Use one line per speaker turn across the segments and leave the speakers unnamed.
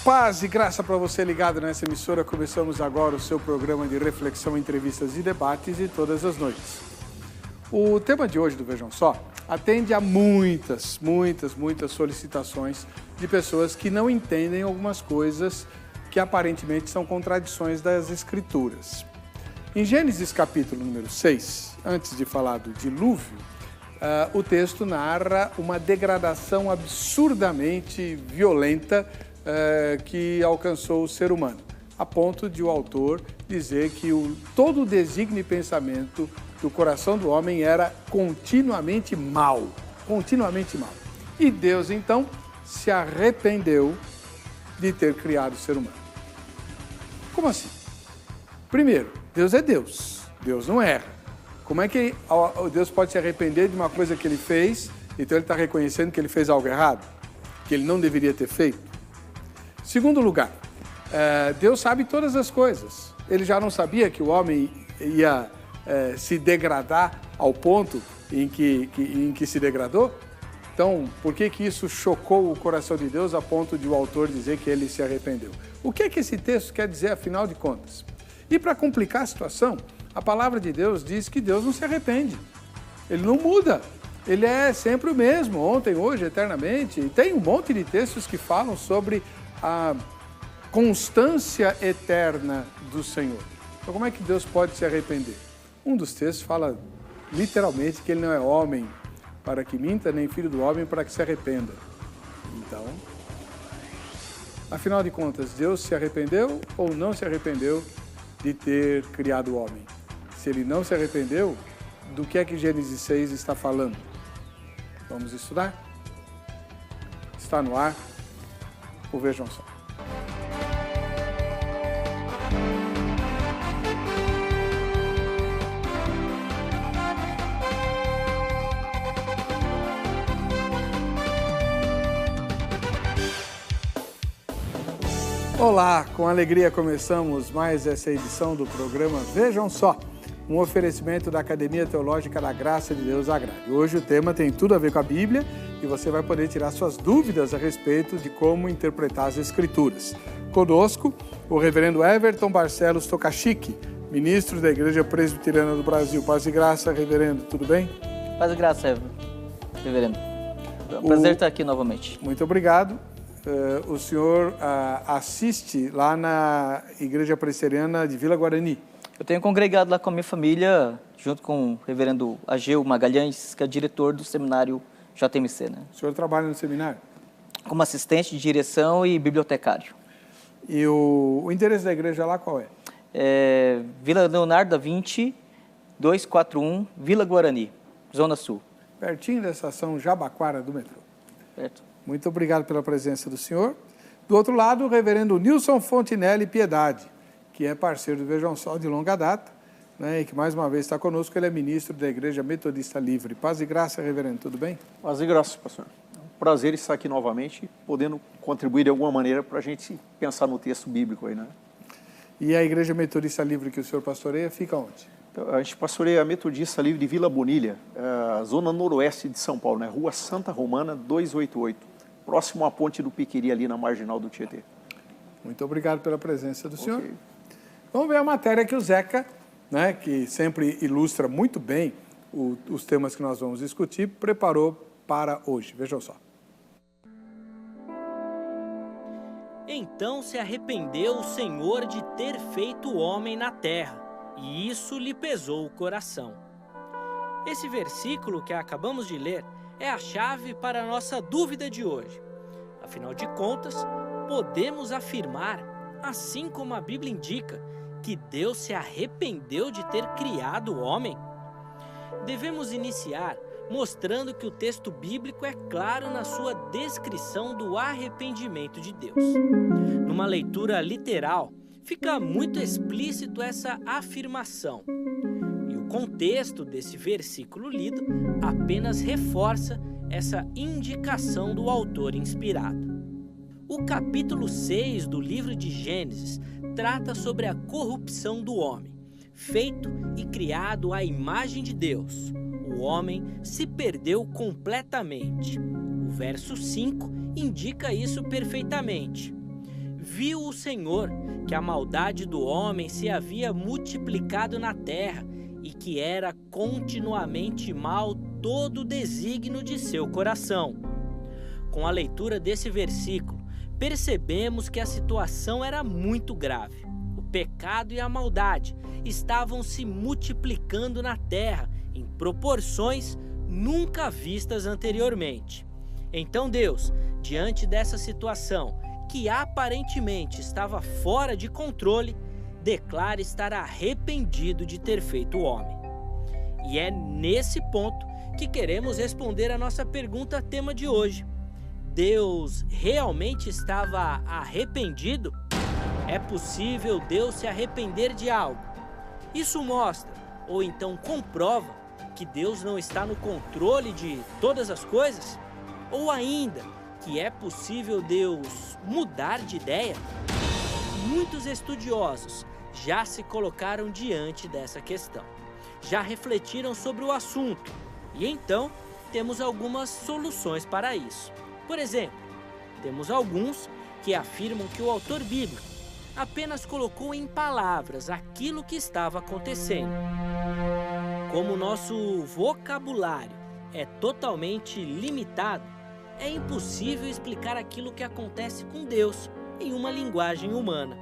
Paz e graça para você ligado nessa emissora. Começamos agora o seu programa de reflexão, entrevistas e debates de todas as noites. O tema de hoje do Vejam Só atende a muitas solicitações de pessoas que não entendem algumas coisas que aparentemente são contradições das Escrituras. Em Gênesis capítulo número 6, antes de falar do dilúvio, o texto narra uma degradação absurdamente violenta que alcançou o ser humano, a ponto de o autor dizer que todo o desígnio e pensamento do coração do homem era continuamente mal. E Deus, então, se arrependeu de ter criado o ser humano. Como assim? Primeiro, Deus é Deus. Deus não erra. Como é que Deus pode se arrepender de uma coisa que ele fez, então ele está reconhecendo que ele fez algo errado? Que ele não deveria ter feito? Segundo lugar, Deus sabe todas as coisas. Ele já não sabia que o homem ia se degradar ao ponto em que se degradou? Então, por que isso chocou o coração de Deus a ponto de o autor dizer que ele se arrependeu? O que esse texto quer dizer, afinal de contas? E para complicar a situação, a palavra de Deus diz que Deus não se arrepende. Ele não muda. Ele é sempre o mesmo, ontem, hoje, eternamente. E tem um monte de textos que falam sobre a constância eterna do Senhor. Então, como é que Deus pode se arrepender? Um dos textos fala literalmente que ele não é homem para que minta, nem filho do homem para que se arrependa. Então, afinal de contas, Deus se arrependeu ou não se arrependeu de ter criado o homem? Se ele não se arrependeu, do que é que Gênesis 6 está falando? Vamos estudar? Está no ar o Vejam Só. Olá, com alegria começamos mais essa edição do programa Vejam Só, um oferecimento da Academia Teológica da Graça de Deus Agrade. Hoje o tema tem tudo a ver com a Bíblia e você vai poder tirar suas dúvidas a respeito de como interpretar as Escrituras. Conosco, o reverendo Everton Barcelos Tocachik, ministro da Igreja Presbiteriana do Brasil. Paz e graça, reverendo, tudo bem?
Paz e graça, reverendo. É um prazer estar aqui novamente.
Muito obrigado. O senhor assiste lá na Igreja Presbiteriana de Vila Guarani.
Eu tenho congregado lá com a minha família, junto com o reverendo Ageu Magalhães, que é diretor do seminário JMC, né?
O senhor trabalha no seminário?
Como assistente de direção e bibliotecário.
E o endereço da igreja lá qual é?
Vila Leonardo da Vinci, 241, Vila Guarani, Zona Sul.
Pertinho da estação Jabaquara do metrô.
Certo.
Muito obrigado pela presença do senhor. Do outro lado, o reverendo Nilson Fontinelli Piedade, que é parceiro do Vejam Só de longa data, né, e que mais uma vez está conosco. Ele é ministro da Igreja Metodista Livre. Paz e graça, reverendo, tudo bem?
Paz e graça, pastor. É um prazer estar aqui novamente, podendo contribuir de alguma maneira para a gente pensar no texto bíblico aí, né?
E a Igreja Metodista Livre que o senhor pastoreia fica onde?
A gente pastoreia a Metodista Livre de Vila Bonilha, zona noroeste de São Paulo, né? Rua Santa Romana 288. Próximo à ponte do Piqueri, ali na marginal do Tietê.
Muito obrigado pela presença do senhor. Vamos ver a matéria que o Zeca, né, que sempre ilustra muito bem os temas que nós vamos discutir, preparou para hoje. Vejam só.
Então se arrependeu o Senhor de ter feito o homem na terra, e isso lhe pesou o coração. Esse versículo que acabamos de ler é a chave para a nossa dúvida de hoje. Afinal de contas, podemos afirmar, assim como a Bíblia indica, que Deus se arrependeu de ter criado o homem? Devemos iniciar mostrando que o texto bíblico é claro na sua descrição do arrependimento de Deus. Numa leitura literal, fica muito explícito essa afirmação. E o contexto desse versículo lido apenas reforça essa indicação do autor inspirado. O capítulo 6 do livro de Gênesis trata sobre a corrupção do homem, feito e criado à imagem de Deus. O homem se perdeu completamente. O verso 5 indica isso perfeitamente. viu o Senhor que a maldade do homem se havia multiplicado na terra e que era continuamente mal todo o desígnio de seu coração. Com a leitura desse versículo, percebemos que a situação era muito grave. O pecado e a maldade estavam se multiplicando na terra em proporções nunca vistas anteriormente. Então Deus, diante dessa situação, que aparentemente estava fora de controle, declara estar arrependido de ter feito o homem. E é nesse ponto que queremos responder a nossa pergunta tema de hoje. Deus realmente estava arrependido? É possível Deus se arrepender de algo? Isso mostra, ou então comprova, que Deus não está no controle de todas as coisas? Ou ainda, que é possível Deus mudar de ideia? Muitos estudiosos já se colocaram diante dessa questão, já refletiram sobre o assunto e então temos algumas soluções para isso. Por exemplo, temos alguns que afirmam que o autor bíblico apenas colocou em palavras aquilo que estava acontecendo. Como o nosso vocabulário é totalmente limitado, é impossível explicar aquilo que acontece com Deus em uma linguagem humana.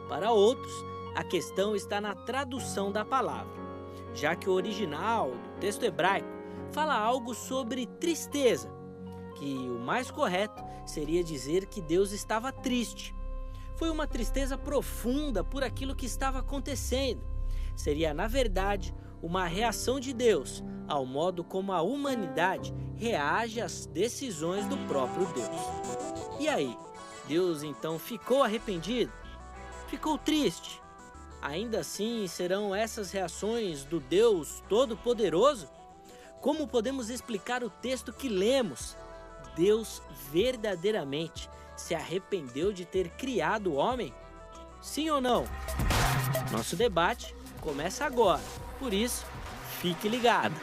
Para outros, a questão está na tradução da palavra, já que o original do texto hebraico fala algo sobre tristeza, que o mais correto seria dizer que Deus estava triste. Foi uma tristeza profunda por aquilo que estava acontecendo. Seria, na verdade, uma reação de Deus ao modo como a humanidade reage às decisões do próprio Deus. E aí, Deus então ficou arrependido? Ficou triste? Ainda assim, serão essas reações do Deus Todo-Poderoso? Como podemos explicar o texto que lemos? Deus verdadeiramente se arrependeu de ter criado o homem? Sim ou não? Nosso debate começa agora, por isso, fique ligado.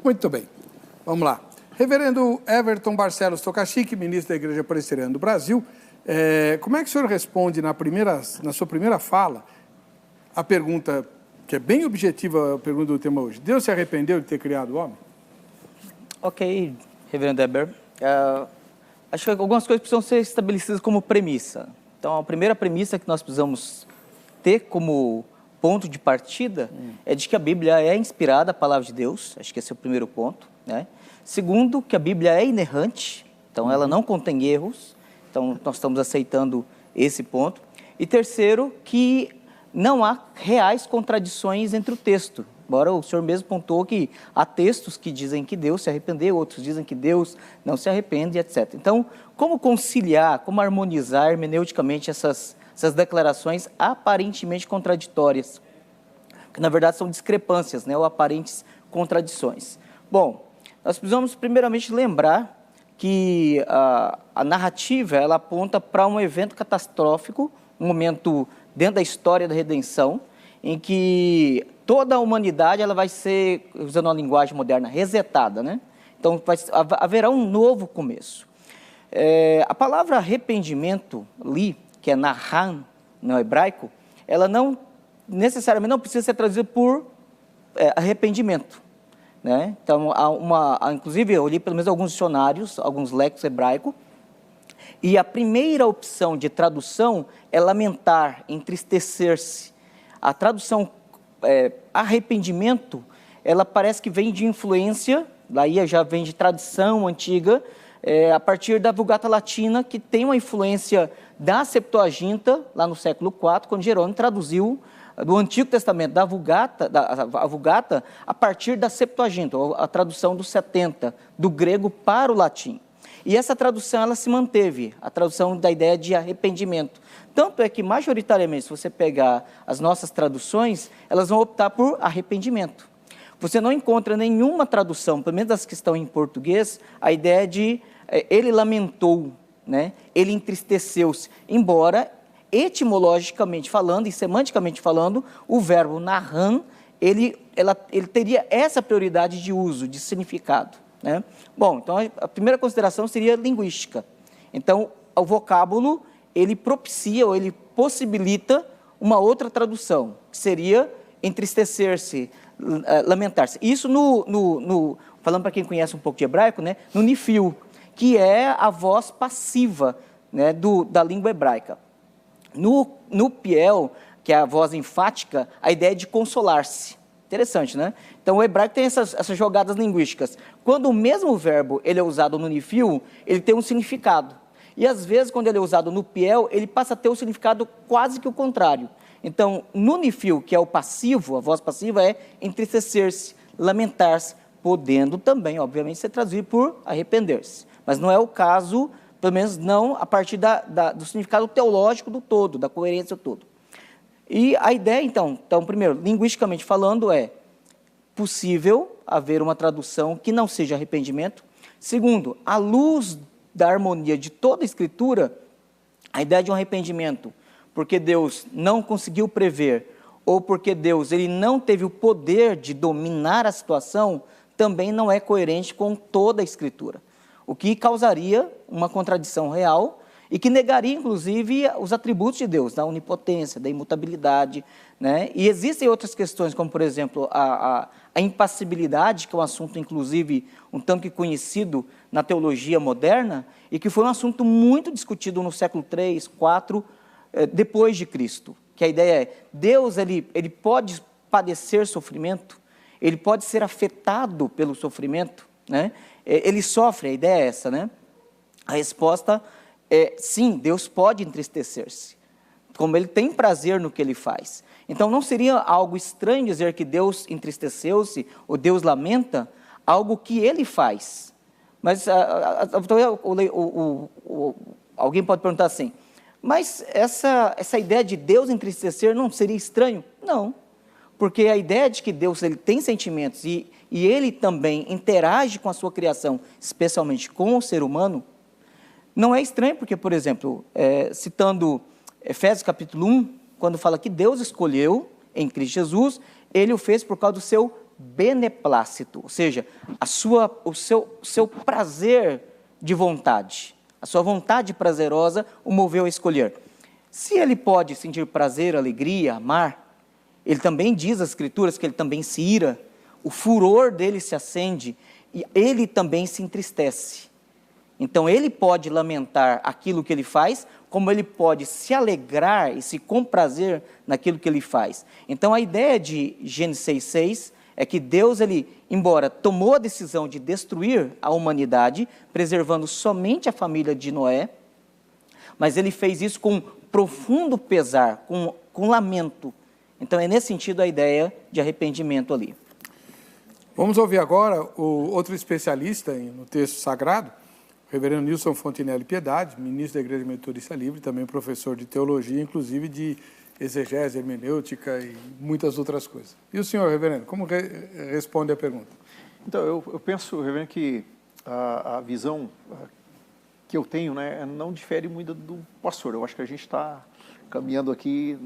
Muito bem, vamos lá. Reverendo Everton Barcelos Tocachique, ministro da Igreja Presbiteriana do Brasil, como é que o senhor responde na sua primeira fala a pergunta, que é bem objetiva a pergunta do tema hoje: Deus se arrependeu de ter criado o homem?
Ok, reverendo Eber. Acho que algumas coisas precisam ser estabelecidas como premissa. Então, a primeira premissa que nós precisamos ter como ponto de partida é de que a Bíblia é inspirada, a palavra de Deus. Acho que esse é o primeiro ponto, né? Segundo, que a Bíblia é inerrante, então ela não contém erros. Então, nós estamos aceitando esse ponto. E terceiro, que não há reais contradições entre o texto. Embora o senhor mesmo pontuou que há textos que dizem que Deus se arrependeu, outros dizem que Deus não se arrepende, etc. Então, como conciliar, como harmonizar hermeneuticamente essas declarações aparentemente contraditórias? Que, na verdade, são discrepâncias, né, ou aparentes contradições. Bom, nós precisamos primeiramente lembrar que a narrativa ela aponta para um evento catastrófico, um momento dentro da história da redenção, em que toda a humanidade ela vai ser, usando uma linguagem moderna, resetada, né? Então, haverá um novo começo. A palavra arrependimento, li, que é nahan, no hebraico, ela não necessariamente não precisa ser traduzida por arrependimento, né? Então, inclusive, eu li pelo menos alguns dicionários, alguns léxicos hebraicos, e a primeira opção de tradução é lamentar, entristecer-se. A tradução arrependimento, ela parece que vem de influência, daí já vem de tradição antiga, a partir da Vulgata Latina, que tem uma influência da Septuaginta, lá no século IV, quando Jerônimo traduziu do Antigo Testamento, da Vulgata, a Vulgata, a partir da Septuaginta, a tradução dos 70, do grego para o latim. E essa tradução, ela se manteve, a tradução da ideia de arrependimento. Tanto é que, majoritariamente, se você pegar as nossas traduções, elas vão optar por arrependimento. Você não encontra nenhuma tradução, pelo menos das que estão em português, a ideia de ele lamentou, né? Ele entristeceu-se, embora etimologicamente falando e semanticamente falando, o verbo nahan, ele teria essa prioridade de uso, de significado, né? Bom, então a primeira consideração seria linguística. Então, o vocábulo, ele propicia ou ele possibilita uma outra tradução, que seria entristecer-se, lamentar-se. Isso falando para quem conhece um pouco de hebraico, né, no nifil, que é a voz passiva, né, da língua hebraica. No piel, que é a voz enfática, a ideia é de consolar-se. Interessante, né? Então, o hebraico tem essas jogadas linguísticas. Quando o mesmo verbo ele é usado no nifil, ele tem um significado. E, às vezes, quando ele é usado no piel, ele passa a ter um significado quase que o contrário. Então, no nifil, que é o passivo, a voz passiva é entristecer-se, lamentar-se, podendo também, obviamente, ser traduzido por arrepender-se. Mas não é o caso, pelo menos não a partir do significado teológico do todo, da coerência do todo. E a ideia, então, primeiro, linguisticamente falando, é possível haver uma tradução que não seja arrependimento. Segundo, à luz da harmonia de toda a Escritura, a ideia de um arrependimento, porque Deus não conseguiu prever, ou porque Deus ele não teve o poder de dominar a situação, também não é coerente com toda a Escritura. O que causaria uma contradição real e que negaria, inclusive, os atributos de Deus, da onipotência, da imutabilidade, né? E existem outras questões, como, por exemplo, a impassibilidade, que é um assunto, inclusive, um tanto que conhecido na teologia moderna, e que foi um assunto muito discutido no século III, IV, depois de Cristo. Que a ideia é, Deus ele pode padecer sofrimento, ele pode ser afetado pelo sofrimento, né? Ele sofre, a ideia é essa, né? A resposta é sim, Deus pode entristecer-se, como ele tem prazer no que ele faz. Então não seria algo estranho dizer que Deus entristeceu-se, ou Deus lamenta, algo que ele faz. Mas alguém pode perguntar assim, mas essa ideia de Deus entristecer não seria estranho? Não, porque a ideia de que Deus ele tem sentimentos e ele também interage com a sua criação, especialmente com o ser humano, não é estranho, porque, por exemplo, citando Efésios capítulo 1, quando fala que Deus escolheu em Cristo Jesus, ele o fez por causa do seu beneplácito, ou seja, o seu prazer de vontade, a sua vontade prazerosa o moveu a escolher. Se ele pode sentir prazer, alegria, amar, ele também diz às Escrituras que ele também se ira, o furor dele se acende e ele também se entristece. Então, ele pode lamentar aquilo que ele faz, como ele pode se alegrar e se comprazer naquilo que ele faz. Então, a ideia de Gênesis 6,6 é que Deus, embora tomou a decisão de destruir a humanidade, preservando somente a família de Noé, mas ele fez isso com profundo pesar, com lamento. Então, é nesse sentido a ideia de arrependimento ali.
Vamos ouvir agora o outro especialista no texto sagrado, o reverendo Nilson Fontinelli Piedade, ministro da Igreja Metodista Livre, também professor de teologia, inclusive de exegese, hermenêutica e muitas outras coisas. E o senhor, reverendo, como responde a pergunta?
Então, eu penso, reverendo, que a visão que eu tenho, né, não difere muito do pastor. Eu acho que a gente está caminhando aqui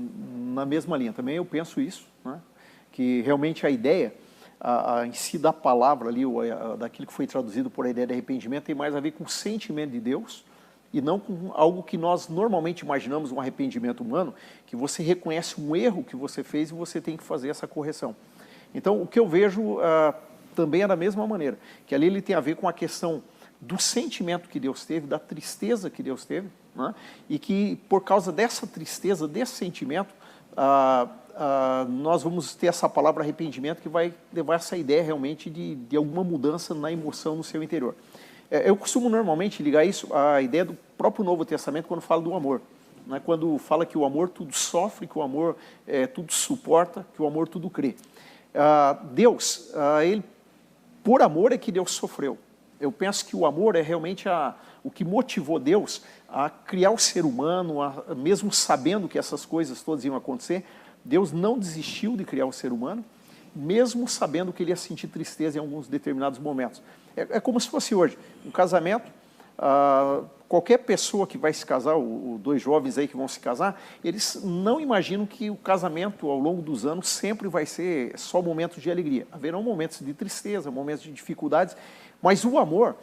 na mesma linha. Também eu penso isso, né, que realmente a ideia em si da palavra ali, daquilo que foi traduzido por a ideia de arrependimento, tem mais a ver com o sentimento de Deus e não com algo que nós normalmente imaginamos, um arrependimento humano, que você reconhece um erro que você fez e você tem que fazer essa correção. Então, o que eu vejo também é da mesma maneira, que ali ele tem a ver com a questão do sentimento que Deus teve, da tristeza que Deus teve, né? E que por causa dessa tristeza, desse sentimento, nós vamos ter essa palavra arrependimento que vai levar essa ideia realmente de alguma mudança na emoção no seu interior. Eu costumo normalmente ligar isso à ideia do próprio Novo Testamento quando fala do amor, né? Quando fala que o amor tudo sofre, que o amor tudo suporta, que o amor tudo crê. Deus, ele, por amor é que Deus sofreu. Eu penso que o amor é realmente o que motivou Deus a criar o ser humano, mesmo sabendo que essas coisas todas iam acontecer. Deus não desistiu de criar o ser humano, mesmo sabendo que ele ia sentir tristeza em alguns determinados momentos. É como se fosse hoje, um casamento, qualquer pessoa que vai se casar, dois jovens aí que vão se casar, eles não imaginam que o casamento ao longo dos anos sempre vai ser só momentos de alegria. Haverão momentos de tristeza, momentos de dificuldades, Mas o amor,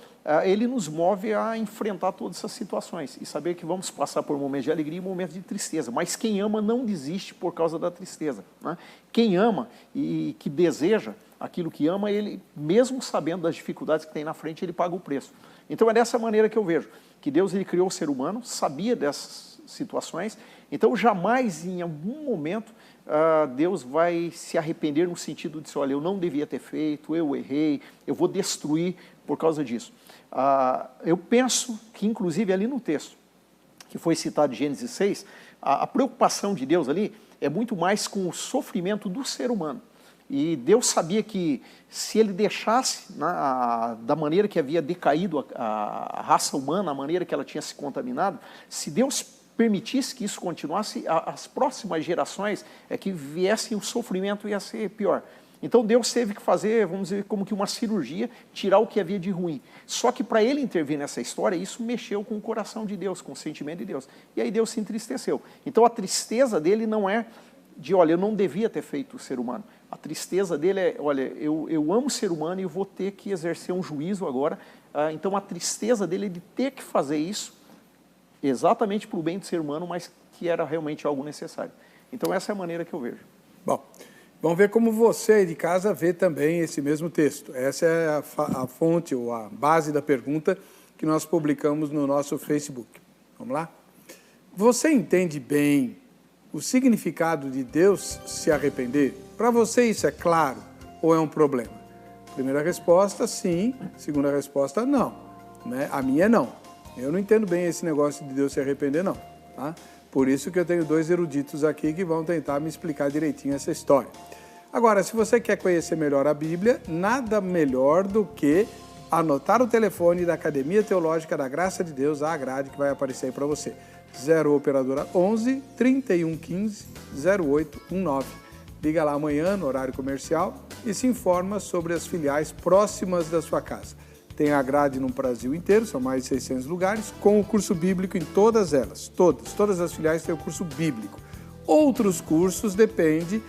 ele nos move a enfrentar todas essas situações e saber que vamos passar por momentos de alegria e momentos de tristeza. Mas quem ama não desiste por causa da tristeza, né? Quem ama e que deseja aquilo que ama, ele, mesmo sabendo das dificuldades que tem na frente, ele paga o preço. Então é dessa maneira que eu vejo, que Deus ele criou o ser humano, sabia dessas situações, então jamais em algum momento Deus vai se arrepender no sentido de dizer, olha, eu não devia ter feito, eu errei, eu vou destruir por causa disso. Eu penso que, inclusive, ali no texto, que foi citado em Gênesis 6, a preocupação de Deus ali é muito mais com o sofrimento do ser humano. E Deus sabia que se ele deixasse da maneira que havia decaído a raça humana, a maneira que ela tinha se contaminado, se Deus permitisse que isso continuasse, as próximas gerações que viessem, o sofrimento ia ser pior. Então Deus teve que fazer, vamos dizer, como que uma cirurgia, tirar o que havia de ruim. Só que para ele intervir nessa história, isso mexeu com o coração de Deus, com o sentimento de Deus. E aí Deus se entristeceu. Então a tristeza dele não é de, olha, eu não devia ter feito o ser humano. A tristeza dele é, olha, eu amo o ser humano e eu vou ter que exercer um juízo agora. Então a tristeza dele é de ter que fazer isso exatamente para o bem do ser humano, mas que era realmente algo necessário. Então essa é a maneira que eu vejo.
Bom, vamos ver como você aí de casa vê também esse mesmo texto. Essa é a fonte ou a base da pergunta que nós publicamos no nosso Facebook. Vamos lá? Você entende bem o significado de Deus se arrepender? Para você isso é claro ou é um problema? Primeira resposta, sim. Segunda resposta, não. Né? A minha é não. Eu não entendo bem esse negócio de Deus se arrepender, não. Tá? Por isso que eu tenho dois eruditos aqui que vão tentar me explicar direitinho essa história. Agora, se você quer conhecer melhor a Bíblia, nada melhor do que anotar o telefone da Academia Teológica da Graça de Deus, a Agrade, que vai aparecer aí para você. 0 operadora 11 3115 0819. Liga lá amanhã no horário comercial e se informa sobre as filiais próximas da sua casa. Tem a grade no Brasil inteiro, são mais de 600 lugares, com o curso bíblico em todas elas. Todas as filiais têm o curso bíblico. Outros cursos dependem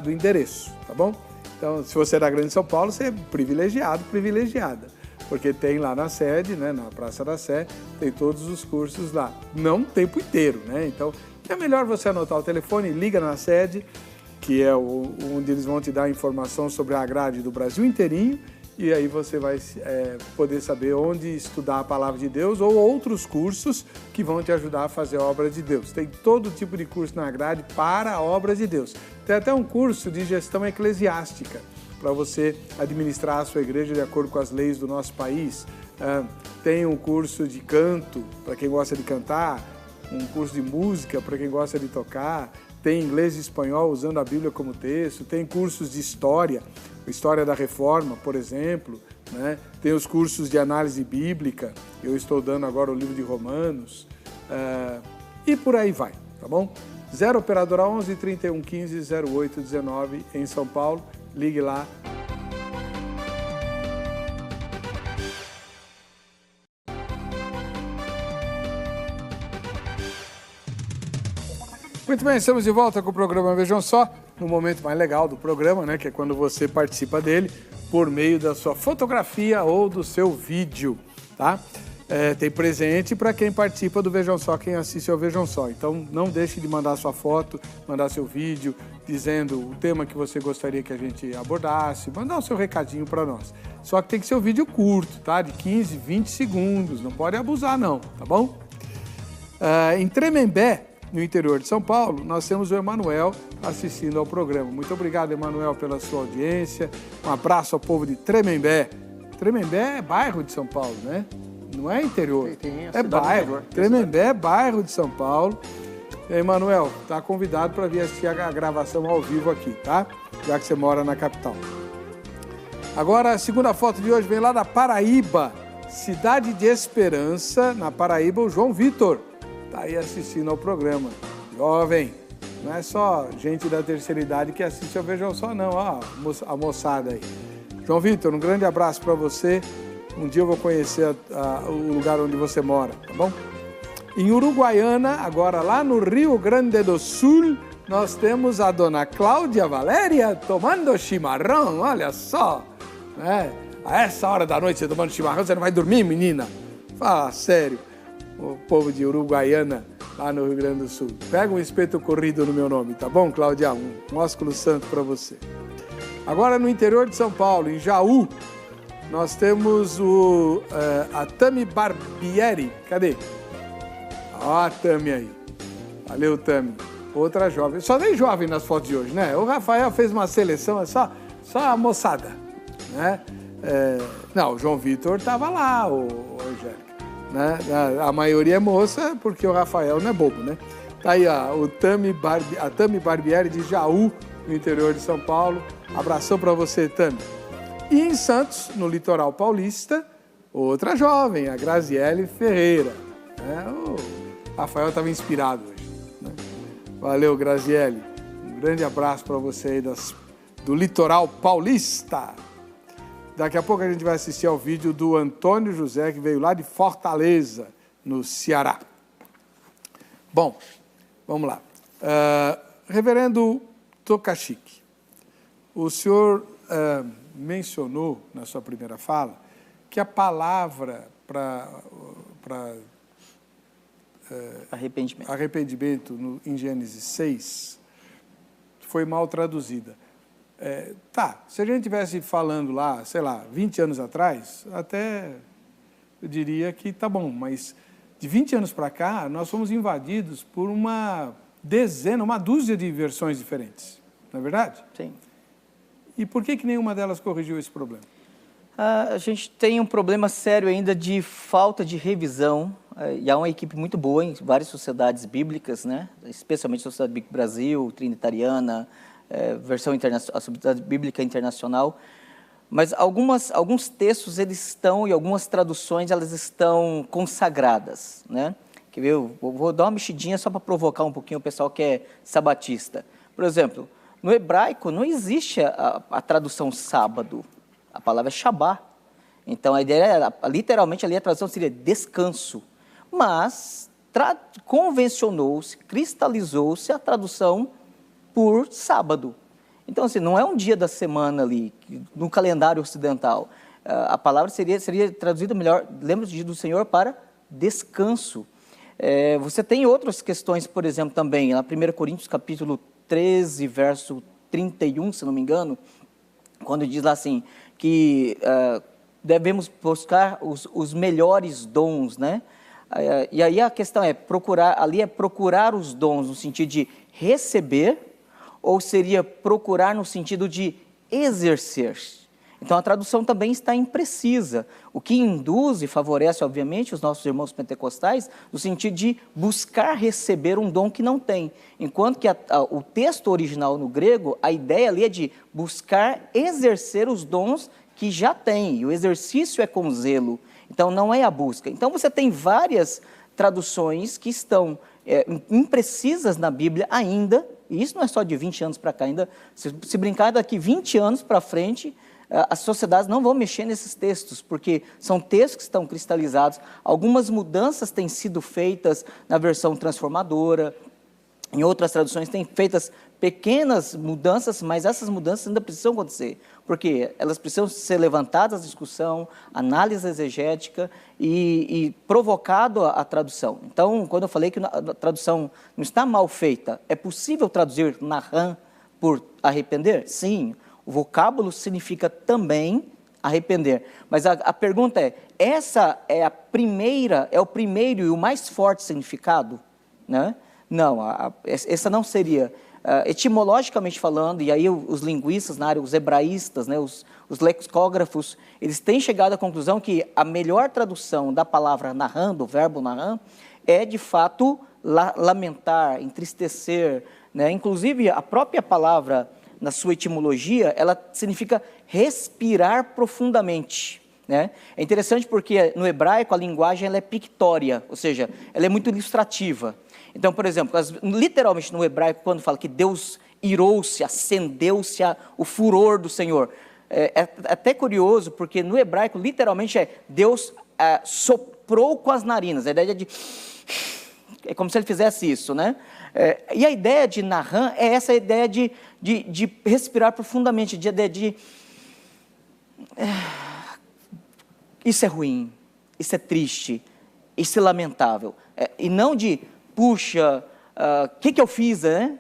do endereço, tá bom? Então, se você é da Grande São Paulo, você é privilegiado, privilegiada. Porque tem lá na sede, né, na Praça da Sé, tem todos os cursos lá. Não o tempo inteiro, né? Então, é melhor você anotar o telefone, liga na sede, que é onde eles vão te dar informação sobre a grade do Brasil inteirinho, e aí você vai poder saber onde estudar a Palavra de Deus ou outros cursos que vão te ajudar a fazer a obra de Deus. Tem todo tipo de curso na grade para a obra de Deus. Tem até um curso de gestão eclesiástica para você administrar a sua igreja de acordo com as leis do nosso país. Tem um curso de canto para quem gosta de cantar, um curso de música para quem gosta de tocar, tem inglês e espanhol usando a Bíblia como texto, tem cursos de história da Reforma, por exemplo, né? Tem os cursos de análise bíblica, eu estou dando agora o livro de Romanos, e por aí vai, tá bom? 0 operadora 11 3115 0819 em São Paulo, ligue lá. Muito bem, estamos de volta com o programa Vejam Só, no momento mais legal do programa, né, que é quando você participa dele por meio da sua fotografia ou do seu vídeo, tá? Tem presente para quem participa do Vejam Só, quem assiste ao Vejam Só. Então, não deixe de mandar sua foto, mandar seu vídeo, dizendo o tema que você gostaria que a gente abordasse, mandar o seu recadinho para nós. Só que tem que ser um vídeo curto, tá? De 15, 20 segundos, não pode abusar não, tá bom? Em Tremembé, no interior de São Paulo, nós temos o Emanuel assistindo ao programa. Muito obrigado, Emanuel, pela sua audiência. Um abraço ao povo de Tremembé. Tremembé é bairro de São Paulo, né? Não é interior, é bairro. Tremembé é bairro de São Paulo. E aí, Emanuel, tá convidado para vir assistir a gravação ao vivo aqui, tá? Já que você mora na capital. Agora, a segunda foto de hoje vem lá da Paraíba, Cidade de Esperança, na Paraíba, o João Vitor está aí assistindo ao programa. Jovem, não é só gente da terceira idade que assiste ao Vejam Só, não. Ó, a moçada aí. João Vitor, um grande abraço para você. Um dia eu vou conhecer o lugar onde você mora, tá bom? Em Uruguaiana, agora lá no Rio Grande do Sul, nós temos a dona Cláudia Valéria tomando chimarrão, olha só. Né? A essa hora da noite, você tomando chimarrão, você não vai dormir, menina? Fala sério. O povo de Uruguaiana, lá no Rio Grande do Sul. Pega um espeto corrido no meu nome, tá bom, Cláudia? Um ósculo santo para você. Agora, no interior de São Paulo, em Jaú, nós temos a Tami Barbieri. Cadê? Ó a Tami aí. Valeu, Tami. Outra jovem. Só nem jovem nas fotos de hoje, né? O Rafael fez uma seleção, é só a moçada, né? Não, o João Vitor estava lá, o Angélica. Né? A maioria é moça, porque o Rafael não é bobo, né? Tá aí, ó, a Tami Barbieri de Jaú, no interior de São Paulo. Abração para você, Tami. E em Santos, no litoral paulista, outra jovem, a Graziele Ferreira. Né? O Rafael estava inspirado hoje. Né? Valeu, Graziele. Um grande abraço para você aí do litoral paulista. Daqui a pouco a gente vai assistir ao vídeo do Antônio José, que veio lá de Fortaleza, no Ceará. Bom, vamos lá. Reverendo Tokachik, o senhor mencionou na sua primeira fala que a palavra para arrependimento em Gênesis 6 foi mal traduzida. Se a gente estivesse falando lá, sei lá, 20 anos atrás, até eu diria que tá bom, mas de 20 anos para cá, nós fomos invadidos por uma dúzia de versões diferentes, não é verdade?
Sim.
E por que nenhuma delas corrigiu esse problema?
A gente tem um problema sério ainda de falta de revisão, e há uma equipe muito boa em várias sociedades bíblicas, né? Especialmente a Sociedade Bíblica Brasil, Trinitariana, versão internacional, a Sociedade Bíblica Internacional, mas alguns textos eles estão, e algumas traduções elas estão consagradas, né? Quer ver? Eu vou dar uma mexidinha só para provocar um pouquinho o pessoal que é sabatista. Por exemplo, no hebraico não existe a tradução sábado, a palavra é Shabá. Então a ideia literalmente ali a tradução seria descanso, mas convencionou-se, cristalizou-se a tradução por sábado. Então, assim, não é um dia da semana ali, no calendário ocidental. A palavra seria traduzida melhor, lembra-se do Senhor, para descanso. Você tem outras questões, por exemplo, também, na 1 Coríntios, capítulo 13, verso 31, se não me engano, quando diz lá assim, que devemos buscar os melhores dons, né? E aí a questão é procurar os dons no sentido de receber, ou seria procurar no sentido de exercer? Então, a tradução também está imprecisa, o que induz e favorece, obviamente, os nossos irmãos pentecostais, no sentido de buscar receber um dom que não tem. Enquanto que o texto original no grego, a ideia ali é de buscar exercer os dons que já tem, e o exercício é com zelo, então não é a busca. Então, você tem várias traduções que estão imprecisas na Bíblia ainda, e isso não é só de 20 anos para cá, ainda, se brincar daqui 20 anos para frente, as sociedades não vão mexer nesses textos, porque são textos que estão cristalizados. Algumas mudanças têm sido feitas na versão transformadora, em outras traduções têm feitas pequenas mudanças, mas essas mudanças ainda precisam acontecer, porque elas precisam ser levantadas à discussão, análise exegética e provocado a tradução. Então, quando eu falei que a tradução não está mal feita, é possível traduzir Naham por arrepender? Sim, o vocábulo significa também arrepender. Mas a pergunta essa é o primeiro e o mais forte significado? Né? Não, essa não seria. Etimologicamente falando, e aí os linguistas na área, os hebraístas, né, os lexicógrafos, eles têm chegado à conclusão que a melhor tradução da palavra Naham, do verbo Naham, é de fato lamentar, entristecer, né? Inclusive a própria palavra, na sua etimologia, ela significa respirar profundamente, né? É interessante porque no hebraico a linguagem ela é pictória, ou seja, ela é muito ilustrativa. Então, por exemplo, literalmente no hebraico, quando fala que Deus irou-se, acendeu-se o furor do Senhor, é até curioso, porque no hebraico, literalmente, Deus soprou com as narinas, a ideia de... É como se ele fizesse isso, né? E a ideia de Naham é essa ideia de respirar profundamente, de isso é ruim, isso é triste, isso é lamentável. E não de, puxa, o que eu fiz, né?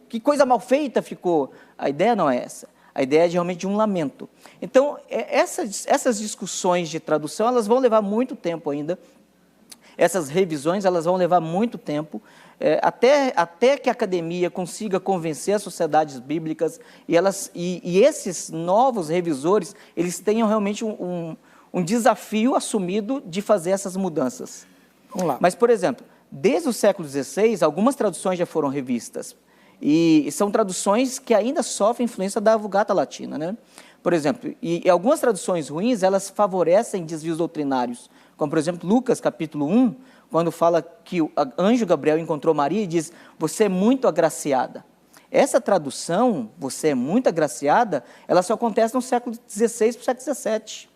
Que coisa mal feita ficou. A ideia não é essa. A ideia é realmente de um lamento. Então, essas discussões de tradução, elas vão levar muito tempo ainda. Essas revisões, elas vão levar muito tempo, até que a academia consiga convencer as sociedades bíblicas e esses novos revisores, eles tenham realmente um desafio assumido de fazer essas mudanças.
Vamos lá.
Mas, por exemplo, desde o século XVI, algumas traduções já foram revistas. E são traduções que ainda sofrem influência da Vulgata Latina, né? Por exemplo, e algumas traduções ruins, elas favorecem desvios doutrinários. Como, por exemplo, Lucas, capítulo 1, quando fala que o anjo Gabriel encontrou Maria e diz, você é muito agraciada. Essa tradução, você é muito agraciada, ela só acontece no século XVI para o século XVII.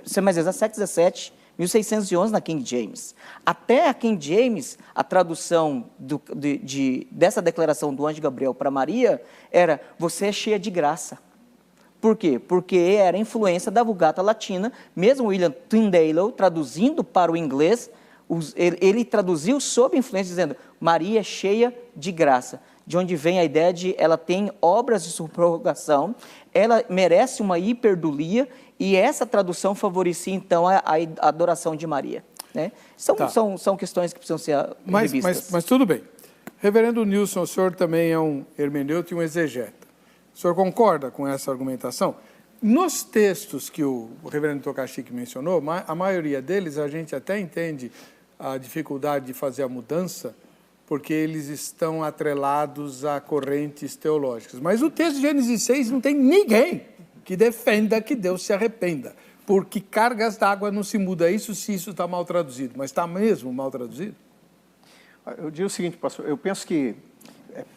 Ser mais exato, século XVII, 1611, na King James. Até a King James, a tradução dessa declaração do anjo Gabriel para Maria era, você é cheia de graça. Por quê? Porque era influência da Vulgata Latina, mesmo William Tyndale, traduzindo para o inglês, ele traduziu sob influência, dizendo, Maria é cheia de graça, de onde vem a ideia de ela tem obras de subrogação, ela merece uma hiperdulia, e essa tradução favorecia, então, a adoração de Maria. Né? São questões que precisam ser revistas.
Mas tudo bem. Reverendo Nilson, o senhor também é um hermeneuta e um exegeta. O senhor concorda com essa argumentação? Nos textos que o reverendo Tokachik mencionou, a maioria deles a gente até entende a dificuldade de fazer a mudança, porque eles estão atrelados a correntes teológicas. Mas o texto de Gênesis 6 não tem ninguém que defenda que Deus se arrependa, porque cargas d'água não se muda isso se isso está mal traduzido. Mas está mesmo mal traduzido?
Eu digo o seguinte, pastor, eu penso que,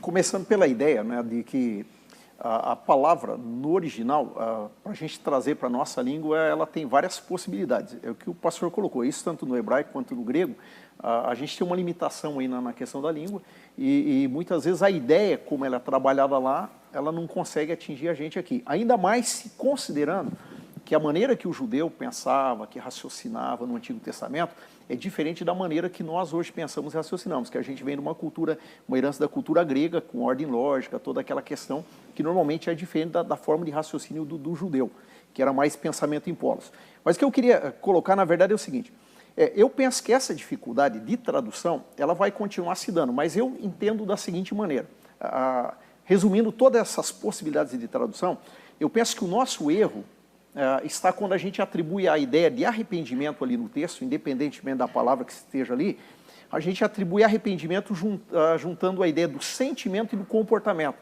começando pela ideia, né, de que a palavra, no original, para a gente trazer para a nossa língua, ela tem várias possibilidades. É o que o pastor colocou, isso tanto no hebraico quanto no grego. A gente tem uma limitação aí na questão da língua e muitas vezes a ideia, como ela é trabalhada lá, ela não consegue atingir a gente aqui. Ainda mais se considerando que a maneira que o judeu pensava, que raciocinava no Antigo Testamento, é diferente da maneira que nós hoje pensamos e raciocinamos, que a gente vem de uma cultura, uma herança da cultura grega, com ordem lógica, toda aquela questão que normalmente é diferente da forma de raciocínio do judeu, que era mais pensamento em polos. Mas o que eu queria colocar, na verdade, é o seguinte, eu penso que essa dificuldade de tradução, ela vai continuar se dando, mas eu entendo da seguinte maneira, resumindo todas essas possibilidades de tradução, eu penso que o nosso erro está quando a gente atribui a ideia de arrependimento ali no texto, independentemente da palavra que esteja ali, a gente atribui arrependimento juntando a ideia do sentimento e do comportamento.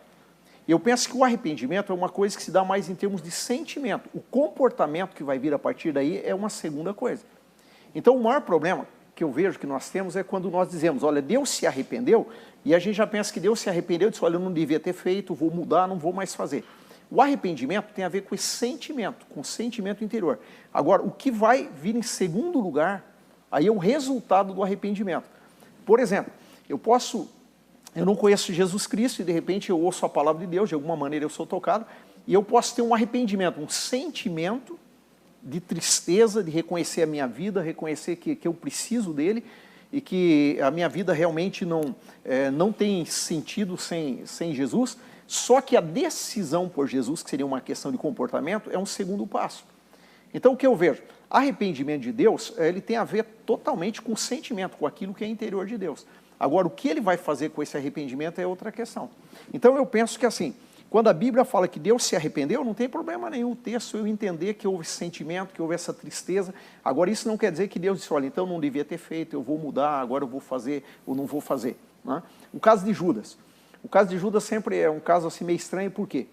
E eu penso que o arrependimento é uma coisa que se dá mais em termos de sentimento. O comportamento que vai vir a partir daí é uma segunda coisa. Então, o maior problema que eu vejo que nós temos é quando nós dizemos, olha, Deus se arrependeu, e a gente já pensa que Deus se arrependeu e disse, olha, eu não devia ter feito, vou mudar, não vou mais fazer. O arrependimento tem a ver com esse sentimento, com o sentimento interior. Agora, o que vai vir em segundo lugar, aí é o resultado do arrependimento. Por exemplo, eu não conheço Jesus Cristo e de repente eu ouço a palavra de Deus, de alguma maneira eu sou tocado, e eu posso ter um arrependimento, um sentimento de tristeza, de reconhecer a minha vida, reconhecer que eu preciso dele e que a minha vida realmente não tem sentido sem Jesus. Só que a decisão por Jesus, que seria uma questão de comportamento, é um segundo passo. Então, o que eu vejo? Arrependimento de Deus, ele tem a ver totalmente com o sentimento, com aquilo que é interior de Deus. Agora, o que ele vai fazer com esse arrependimento é outra questão. Então, eu penso que assim, quando a Bíblia fala que Deus se arrependeu, não tem problema nenhum o texto eu entender que houve esse sentimento, que houve essa tristeza. Agora, isso não quer dizer que Deus disse, olha, então não devia ter feito, eu vou mudar, agora eu vou fazer ou não vou fazer. Né? O caso de Judas. O caso de Judas sempre é um caso assim meio estranho, por quê?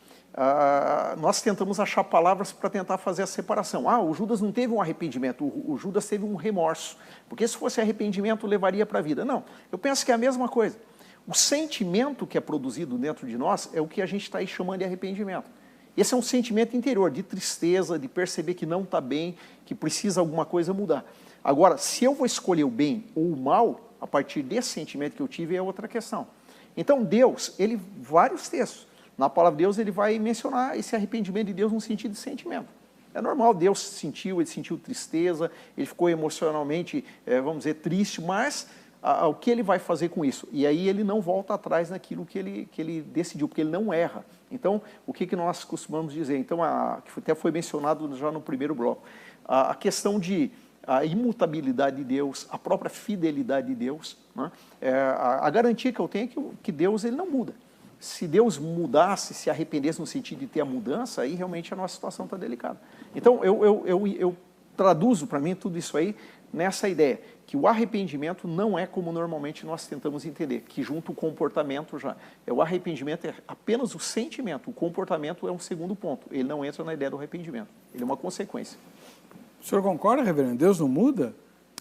Nós tentamos achar palavras para tentar fazer a separação. O Judas não teve um arrependimento, o Judas teve um remorso, porque se fosse arrependimento levaria para a vida. Não, eu penso que é a mesma coisa. O sentimento que é produzido dentro de nós é o que a gente está aí chamando de arrependimento. Esse é um sentimento interior, de tristeza, de perceber que não está bem, que precisa alguma coisa mudar. Agora, se eu vou escolher o bem ou o mal, a partir desse sentimento que eu tive, é outra questão. Então, Deus, vários textos, na palavra de Deus, ele vai mencionar esse arrependimento de Deus no sentido de sentimento. É normal, Deus sentiu, ele sentiu tristeza, ele ficou emocionalmente, vamos dizer, triste, mas o que ele vai fazer com isso? E aí ele não volta atrás naquilo que ele decidiu, porque ele não erra. Então, o que nós costumamos dizer? Então, que até foi mencionado já no primeiro bloco, a questão de a imutabilidade de Deus, a própria fidelidade de Deus, né? A garantia que eu tenho é que Deus ele não muda. Se Deus mudasse, se arrependesse no sentido de ter a mudança, aí realmente a nossa situação está delicada. Então, eu traduzo para mim tudo isso aí nessa ideia, que o arrependimento não é como normalmente nós tentamos entender, que junto o comportamento já. O arrependimento é apenas o sentimento, o comportamento é um segundo ponto. Ele não entra na ideia do arrependimento, ele é uma consequência.
O senhor concorda, reverendo? Deus não muda?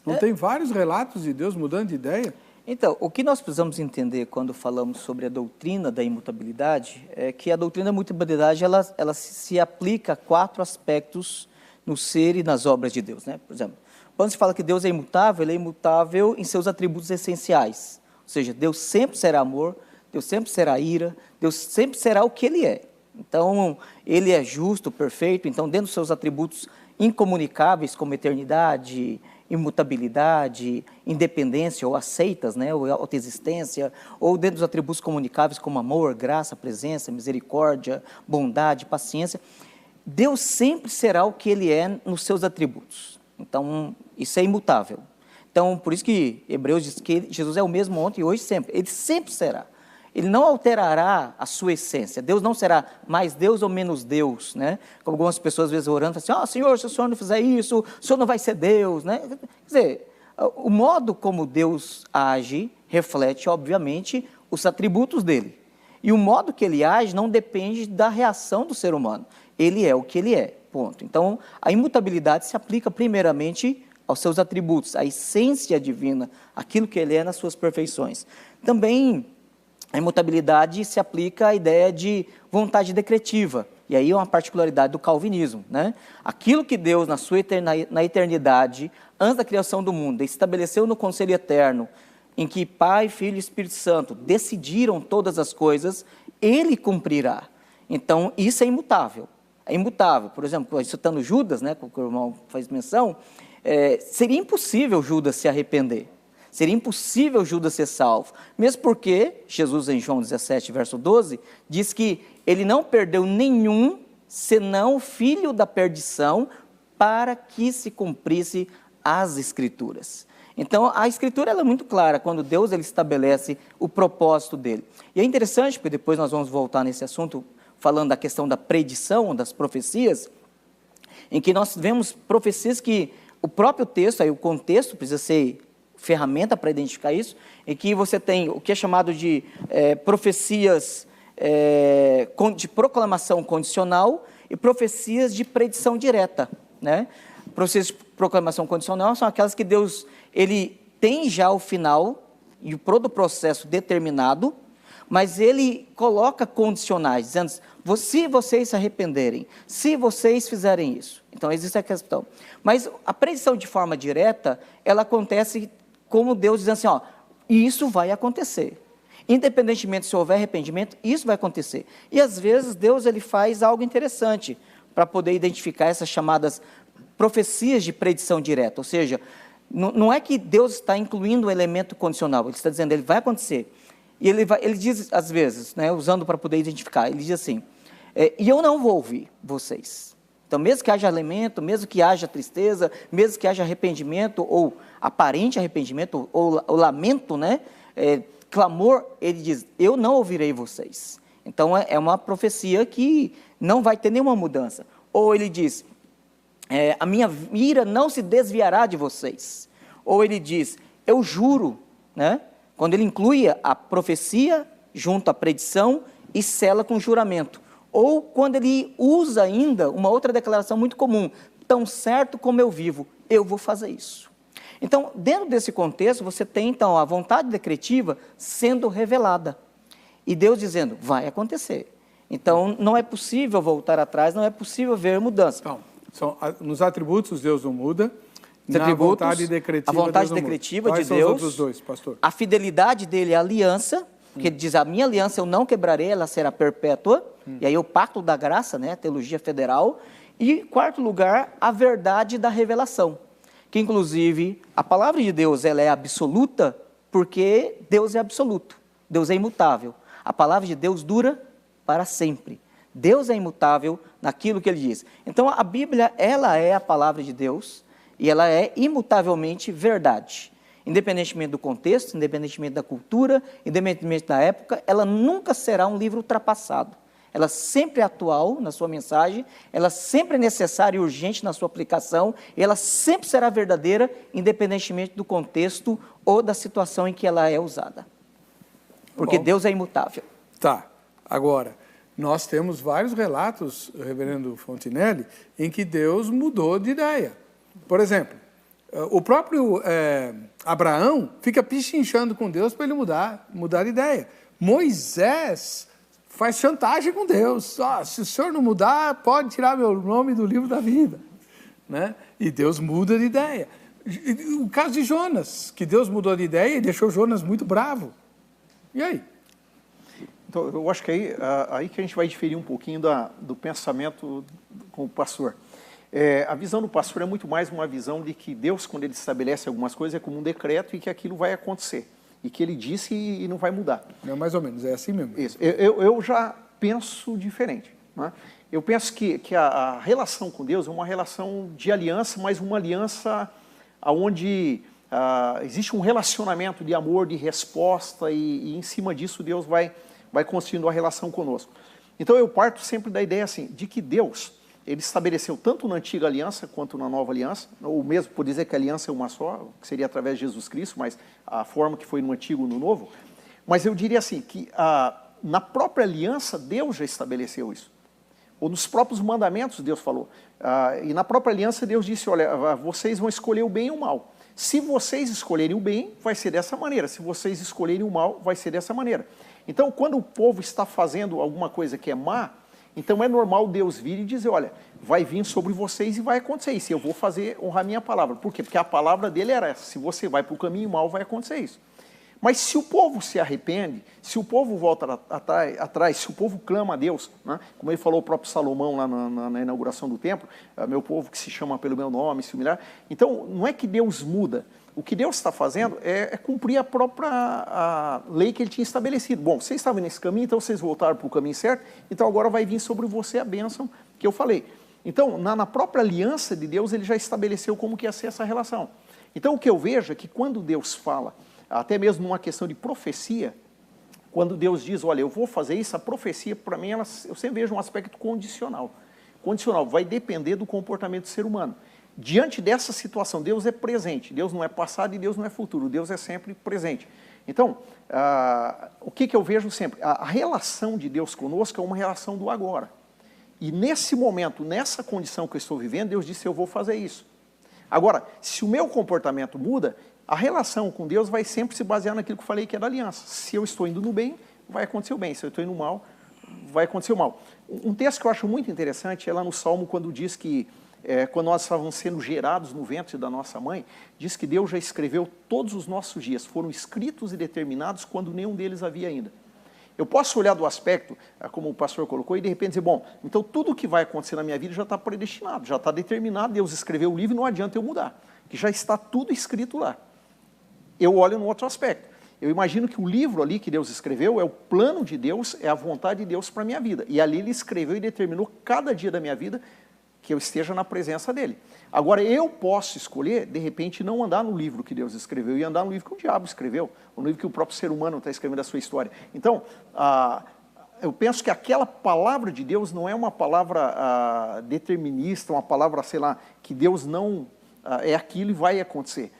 Não tem vários relatos de Deus mudando de ideia?
Então, o que nós precisamos entender quando falamos sobre a doutrina da imutabilidade é que a doutrina da imutabilidade ela se aplica a 4 aspectos no ser e nas obras de Deus, né? Por exemplo, quando se fala que Deus é imutável, ele é imutável em seus atributos essenciais. Ou seja, Deus sempre será amor, Deus sempre será ira, Deus sempre será o que ele é. Então, ele é justo, perfeito, então dentro dos seus atributos incomunicáveis como eternidade, imutabilidade, independência ou aceitas, né, ou autoexistência, ou dentro dos atributos comunicáveis como amor, graça, presença, misericórdia, bondade, paciência, Deus sempre será o que ele é nos seus atributos. Então, isso é imutável. Então, por isso que Hebreus diz que Jesus é o mesmo ontem, hoje e sempre. Ele sempre será. Ele não alterará a sua essência. Deus não será mais Deus ou menos Deus, né? Como algumas pessoas às vezes orando, assim, Senhor, se o Senhor não fizer isso, o Senhor não vai ser Deus, né? Quer dizer, o modo como Deus age reflete, obviamente, os atributos dele. E o modo que ele age não depende da reação do ser humano. Ele é o que ele é, ponto. Então, a imutabilidade se aplica primeiramente aos seus atributos, à essência divina, aquilo que ele é nas suas perfeições. Também a imutabilidade se aplica à ideia de vontade decretiva, e aí é uma particularidade do calvinismo, né? Aquilo que Deus, na eternidade, antes da criação do mundo, estabeleceu no conselho eterno, em que Pai, Filho e Espírito Santo decidiram todas as coisas, ele cumprirá. Então, isso é imutável. É imutável. Por exemplo, citando Judas, né, que o irmão faz menção, seria impossível Judas se arrepender. Seria impossível Judas ser salvo, mesmo porque Jesus, em João 17, verso 12, diz que ele não perdeu nenhum, senão o filho da perdição, para que se cumprisse as Escrituras. Então, a Escritura ela é muito clara, quando Deus ele estabelece o propósito dele. E é interessante, porque depois nós vamos voltar nesse assunto, falando da questão da predição, das profecias, em que nós vemos profecias que o próprio texto, aí o contexto precisa ser ferramenta para identificar isso, em que você tem o que é chamado de profecias de proclamação condicional e profecias de predição direta, né? Profecias de proclamação condicional são aquelas que Deus ele tem já o final e todo o processo determinado, mas ele coloca condicionais, dizendo, se vocês se arrependerem, se vocês fizerem isso. Então, existe a questão. Mas a predição de forma direta, ela acontece como Deus dizendo assim, isso vai acontecer. Independentemente se houver arrependimento, isso vai acontecer. E às vezes Deus ele faz algo interessante para poder identificar essas chamadas profecias de predição direta. Ou seja, não é que Deus está incluindo um elemento condicional, ele está dizendo, ele vai acontecer. E ele diz às vezes, né, usando para poder identificar, ele diz assim, e eu não vou ouvir vocês. Então, mesmo que haja lamento, mesmo que haja tristeza, mesmo que haja arrependimento, ou aparente arrependimento, ou lamento, né? Clamor, ele diz, eu não ouvirei vocês. Então, é uma profecia que não vai ter nenhuma mudança. Ou ele diz, a minha ira não se desviará de vocês. Ou ele diz, eu juro, né? Quando ele inclui a profecia junto à predição e sela com juramento. Ou quando ele usa ainda uma outra declaração muito comum, tão certo como eu vivo, eu vou fazer isso. Então, dentro desse contexto, você tem então a vontade decretiva sendo revelada. E Deus dizendo, vai acontecer. Então, não é possível voltar atrás, não é possível ver mudança.
Então, nos atributos Deus não muda,
a vontade decretiva de Deus,
são os outros dois, pastor?
A fidelidade dele é a aliança, porque ele diz, a minha aliança eu não quebrarei, ela será perpétua, e aí o pacto da graça, né, teologia federal, E, quarto lugar, a verdade da revelação, que inclusive a palavra de Deus ela é absoluta porque Deus é absoluto, Deus é imutável. A palavra de Deus dura para sempre. Deus é imutável naquilo que Ele diz. Então a Bíblia ela é a palavra de Deus e ela é imutavelmente verdade. Independentemente do contexto, independentemente da cultura, independentemente da época, ela nunca será um livro ultrapassado. Ela sempre é atual na sua mensagem, ela sempre é necessária e urgente na sua aplicação, e ela sempre será verdadeira, independentemente do contexto ou da situação em que ela é usada. Porque
Bom,
Deus é imutável.
Tá, agora, nós temos vários relatos, reverendo Fontinelli, em que Deus mudou de ideia. Por exemplo, o próprio Abraão fica pichinchando com Deus para ele mudar de ideia. Moisés faz chantagem com Deus. Se o senhor não mudar, pode tirar meu nome do livro da vida. Né? E Deus muda de ideia. O caso de Jonas, que Deus mudou de ideia e deixou Jonas muito bravo. E aí?
Então, eu acho que aí que a gente vai diferir um pouquinho do pensamento com o pastor. A visão do pastor é muito mais uma visão de que Deus, quando Ele estabelece algumas coisas, é como um decreto e que aquilo vai acontecer. E que Ele disse e não vai mudar.
É mais ou menos, é assim mesmo.
Isso. Eu já penso diferente. Né? Eu penso que a relação com Deus é uma relação de aliança, mas uma aliança onde existe um relacionamento de amor, de resposta, e em cima disso Deus vai construindo a relação conosco. Então eu parto sempre da ideia assim, de que Deus, Ele estabeleceu tanto na antiga aliança quanto na nova aliança, ou mesmo por dizer que a aliança é uma só, que seria através de Jesus Cristo, mas a forma que foi no antigo e no novo. Mas eu diria assim, que na própria aliança Deus já estabeleceu isso. Ou nos próprios mandamentos Deus falou. E na própria aliança Deus disse, olha, vocês vão escolher o bem e o mal. Se vocês escolherem o bem, vai ser dessa maneira. Se vocês escolherem o mal, vai ser dessa maneira. Então, quando o povo está fazendo alguma coisa que é má, então é normal Deus vir e dizer, olha, vai vir sobre vocês e vai acontecer isso. Eu vou honrar minha palavra. Por quê? Porque a palavra dele era essa. Se você vai para o caminho mal, vai acontecer isso. Mas se o povo se arrepende, se o povo volta atrás, se o povo clama a Deus, né? Como ele falou o próprio Salomão lá na inauguração do templo, meu povo que se chama pelo meu nome, se humilhar. Então, não é que Deus muda. O que Deus está fazendo é cumprir a própria lei que Ele tinha estabelecido. Bom, vocês estavam nesse caminho, então vocês voltaram para o caminho certo, então agora vai vir sobre você a bênção que eu falei. Então, na própria aliança de Deus, Ele já estabeleceu como que ia ser essa relação. Então, o que eu vejo é que quando Deus fala, até mesmo numa questão de profecia, quando Deus diz, olha, eu vou fazer isso, a profecia, para mim, eu sempre vejo um aspecto condicional. Condicional, vai depender do comportamento do ser humano. Diante dessa situação, Deus é presente, Deus não é passado e Deus não é futuro, Deus é sempre presente. Então, o que eu vejo sempre? A relação de Deus conosco é uma relação do agora. E nesse momento, nessa condição que eu estou vivendo, Deus disse, eu vou fazer isso. Agora, se o meu comportamento muda, a relação com Deus vai sempre se basear naquilo que eu falei que é da aliança. Se eu estou indo no bem, vai acontecer o bem. Se eu estou indo no mal, vai acontecer o mal. Um texto que eu acho muito interessante é lá no Salmo, quando diz que, quando nós estávamos sendo gerados no ventre da nossa mãe, diz que Deus já escreveu todos os nossos dias, foram escritos e determinados quando nenhum deles havia ainda. Eu posso olhar do aspecto, como o pastor colocou, e de repente dizer, bom, então tudo o que vai acontecer na minha vida já está predestinado, já está determinado, Deus escreveu o livro e não adianta eu mudar, que já está tudo escrito lá. Eu olho no outro aspecto. Eu imagino que o livro ali que Deus escreveu é o plano de Deus, é a vontade de Deus para a minha vida. E ali Ele escreveu e determinou cada dia da minha vida que eu esteja na presença dEle. Agora, eu posso escolher, de repente, não andar no livro que Deus escreveu e andar no livro que o diabo escreveu, o livro que o próprio ser humano está escrevendo a sua história. Então, eu penso que aquela palavra de Deus não é uma palavra determinista, uma palavra, sei lá, que Deus não é aquilo e vai acontecer.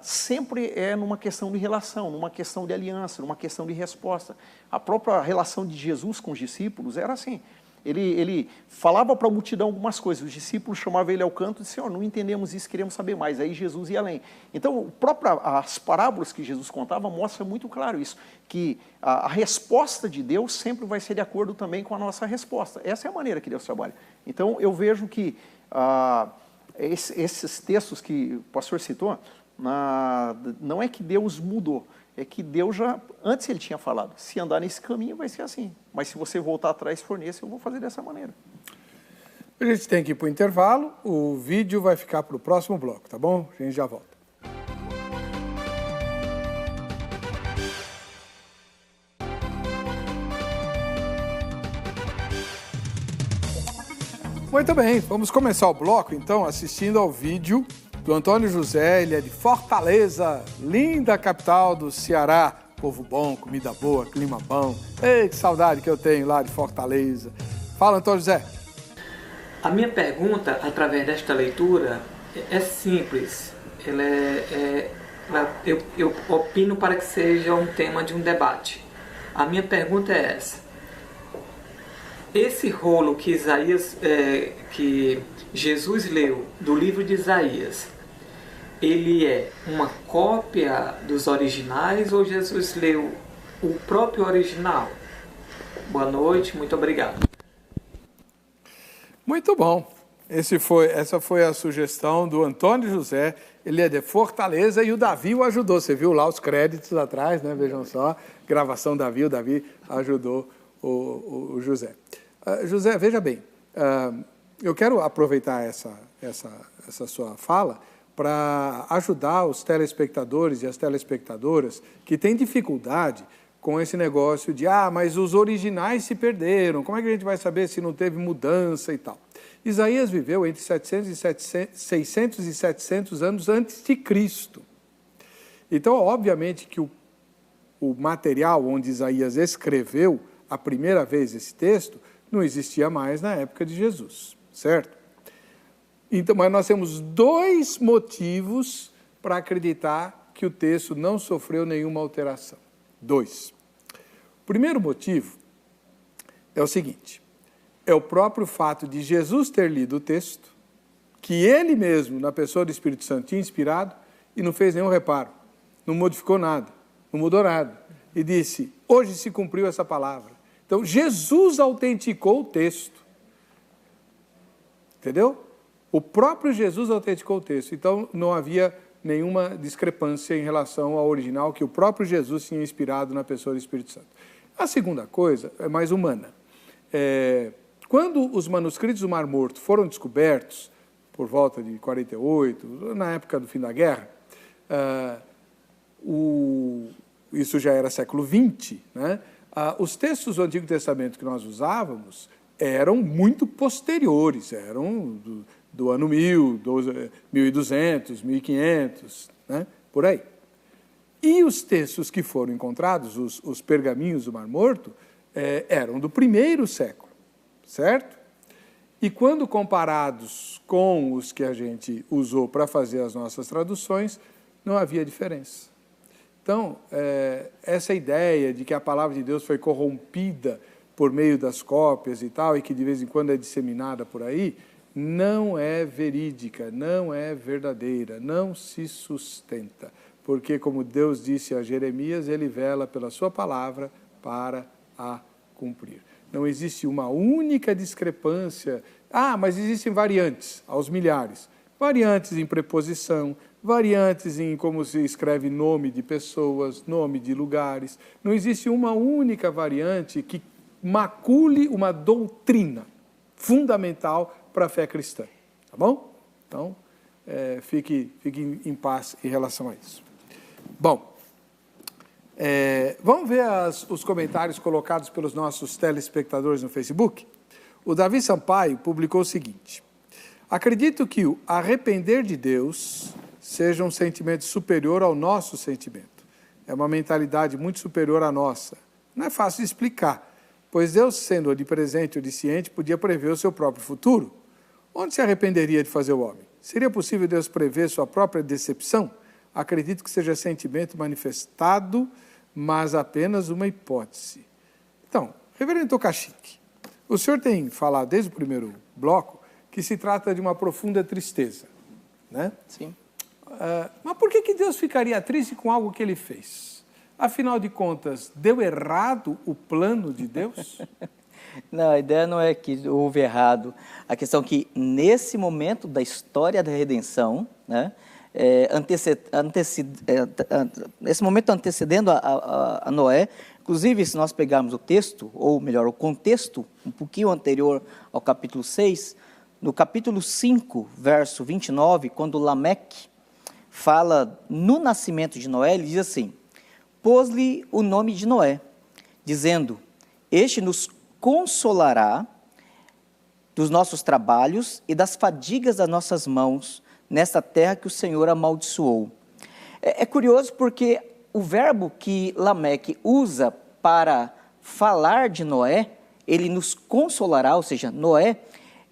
Sempre é numa questão de relação, numa questão de aliança, numa questão de resposta. A própria relação de Jesus com os discípulos era assim. Ele falava para a multidão algumas coisas, os discípulos chamavam ele ao canto e diziam, não entendemos isso, queremos saber mais. Aí Jesus ia além. Então, as parábolas que Jesus contava mostram muito claro isso, que a resposta de Deus sempre vai ser de acordo também com a nossa resposta. Essa é a maneira que Deus trabalha. Então, eu vejo que esses textos que o pastor citou, não é que Deus mudou, é que Deus já, antes Ele tinha falado, se andar nesse caminho vai ser assim, mas se você voltar atrás e for nesse, eu vou fazer dessa maneira.
A gente tem que ir para o intervalo, o vídeo vai ficar para o próximo bloco, tá bom? A gente já volta. Muito bem, vamos começar o bloco então assistindo ao vídeo do Antônio José. Ele é de Fortaleza, linda capital do Ceará. Povo bom, comida boa, clima bom. Ei, que saudade que eu tenho lá de Fortaleza. Fala, Antônio José.
A minha pergunta, através desta leitura, é simples. Eu opino para que seja um tema de um debate. A minha pergunta é essa. Esse rolo que que Jesus leu do livro de Isaías, ele é uma cópia dos originais ou Jesus leu o próprio original? Boa noite, muito obrigado.
Muito bom. Essa foi a sugestão do Antônio José. Ele é de Fortaleza e o Davi o ajudou. Você viu lá os créditos atrás, né? Vejam só, gravação Davi, o Davi ajudou o José. José, veja bem, eu quero aproveitar essa sua fala para ajudar os telespectadores e as telespectadoras que têm dificuldade com esse negócio de, mas os originais se perderam, como é que a gente vai saber se não teve mudança e tal? Isaías viveu entre 600 e 700 anos antes de Cristo. Então, obviamente que o material onde Isaías escreveu a primeira vez esse texto não existia mais na época de Jesus, certo? Então, mas nós temos dois motivos para acreditar que o texto não sofreu nenhuma alteração. Dois. O primeiro motivo é o seguinte, é o próprio fato de Jesus ter lido o texto, que ele mesmo, na pessoa do Espírito Santo, tinha inspirado e não fez nenhum reparo, não modificou nada, não mudou nada. E disse, hoje se cumpriu essa palavra. Então, Jesus autenticou o texto. Entendeu? O próprio Jesus autenticou o texto. Então, não havia nenhuma discrepância em relação ao original que o próprio Jesus tinha inspirado na pessoa do Espírito Santo. A segunda coisa é mais humana. Quando os manuscritos do Mar Morto foram descobertos, por volta de 48, na época do fim da guerra, isso já era século XX, né? Os textos do Antigo Testamento que nós usávamos eram muito posteriores, eram do ano 1000, 1200, 1500, né? Por aí. E os textos que foram encontrados, os pergaminhos do Mar Morto, eram do primeiro século, certo? E quando comparados com os que a gente usou para fazer as nossas traduções, não havia diferença. Então, essa ideia de que a palavra de Deus foi corrompida por meio das cópias e tal, e que de vez em quando é disseminada por aí, não é verídica, não é verdadeira, não se sustenta. Porque, como Deus disse a Jeremias, ele vela pela sua palavra para a cumprir. Não existe uma única discrepância. Mas existem variantes, aos milhares. Variantes em preposição, variantes em como se escreve nome de pessoas, nome de lugares. Não existe uma única variante que macule uma doutrina fundamental para a fé cristã. Tá bom? Então, fique em paz em relação a isso. Bom, vamos ver os comentários colocados pelos nossos telespectadores no Facebook? O Davi Sampaio publicou o seguinte: acredito que o arrepender de Deus seja um sentimento superior ao nosso sentimento. É uma mentalidade muito superior à nossa. Não é fácil de explicar, pois Deus, sendo onipresente e onisciente, podia prever o seu próprio futuro. Onde se arrependeria de fazer o homem? Seria possível Deus prever sua própria decepção? Acredito que seja sentimento manifestado, mas apenas uma hipótese. Então, reverendo Tokachik, o senhor tem falado desde o primeiro bloco que se trata de uma profunda tristeza, né?
Sim.
Mas por que Deus ficaria triste com algo que ele fez? Afinal de contas, deu errado o plano de Deus?
Não, a ideia não é que houve errado. A questão é que, nesse momento da história da redenção, né, esse momento antecedendo a Noé, inclusive, se nós pegarmos o texto, ou melhor, o contexto, um pouquinho anterior ao capítulo 6, no capítulo 5, verso 29, quando Lameque fala no nascimento de Noé, ele diz assim: pôs-lhe o nome de Noé, dizendo: este nos consolará dos nossos trabalhos e das fadigas das nossas mãos, nesta terra que o Senhor amaldiçoou. É curioso porque o verbo que Lameque usa para falar de Noé, ele nos consolará, ou seja, Noé,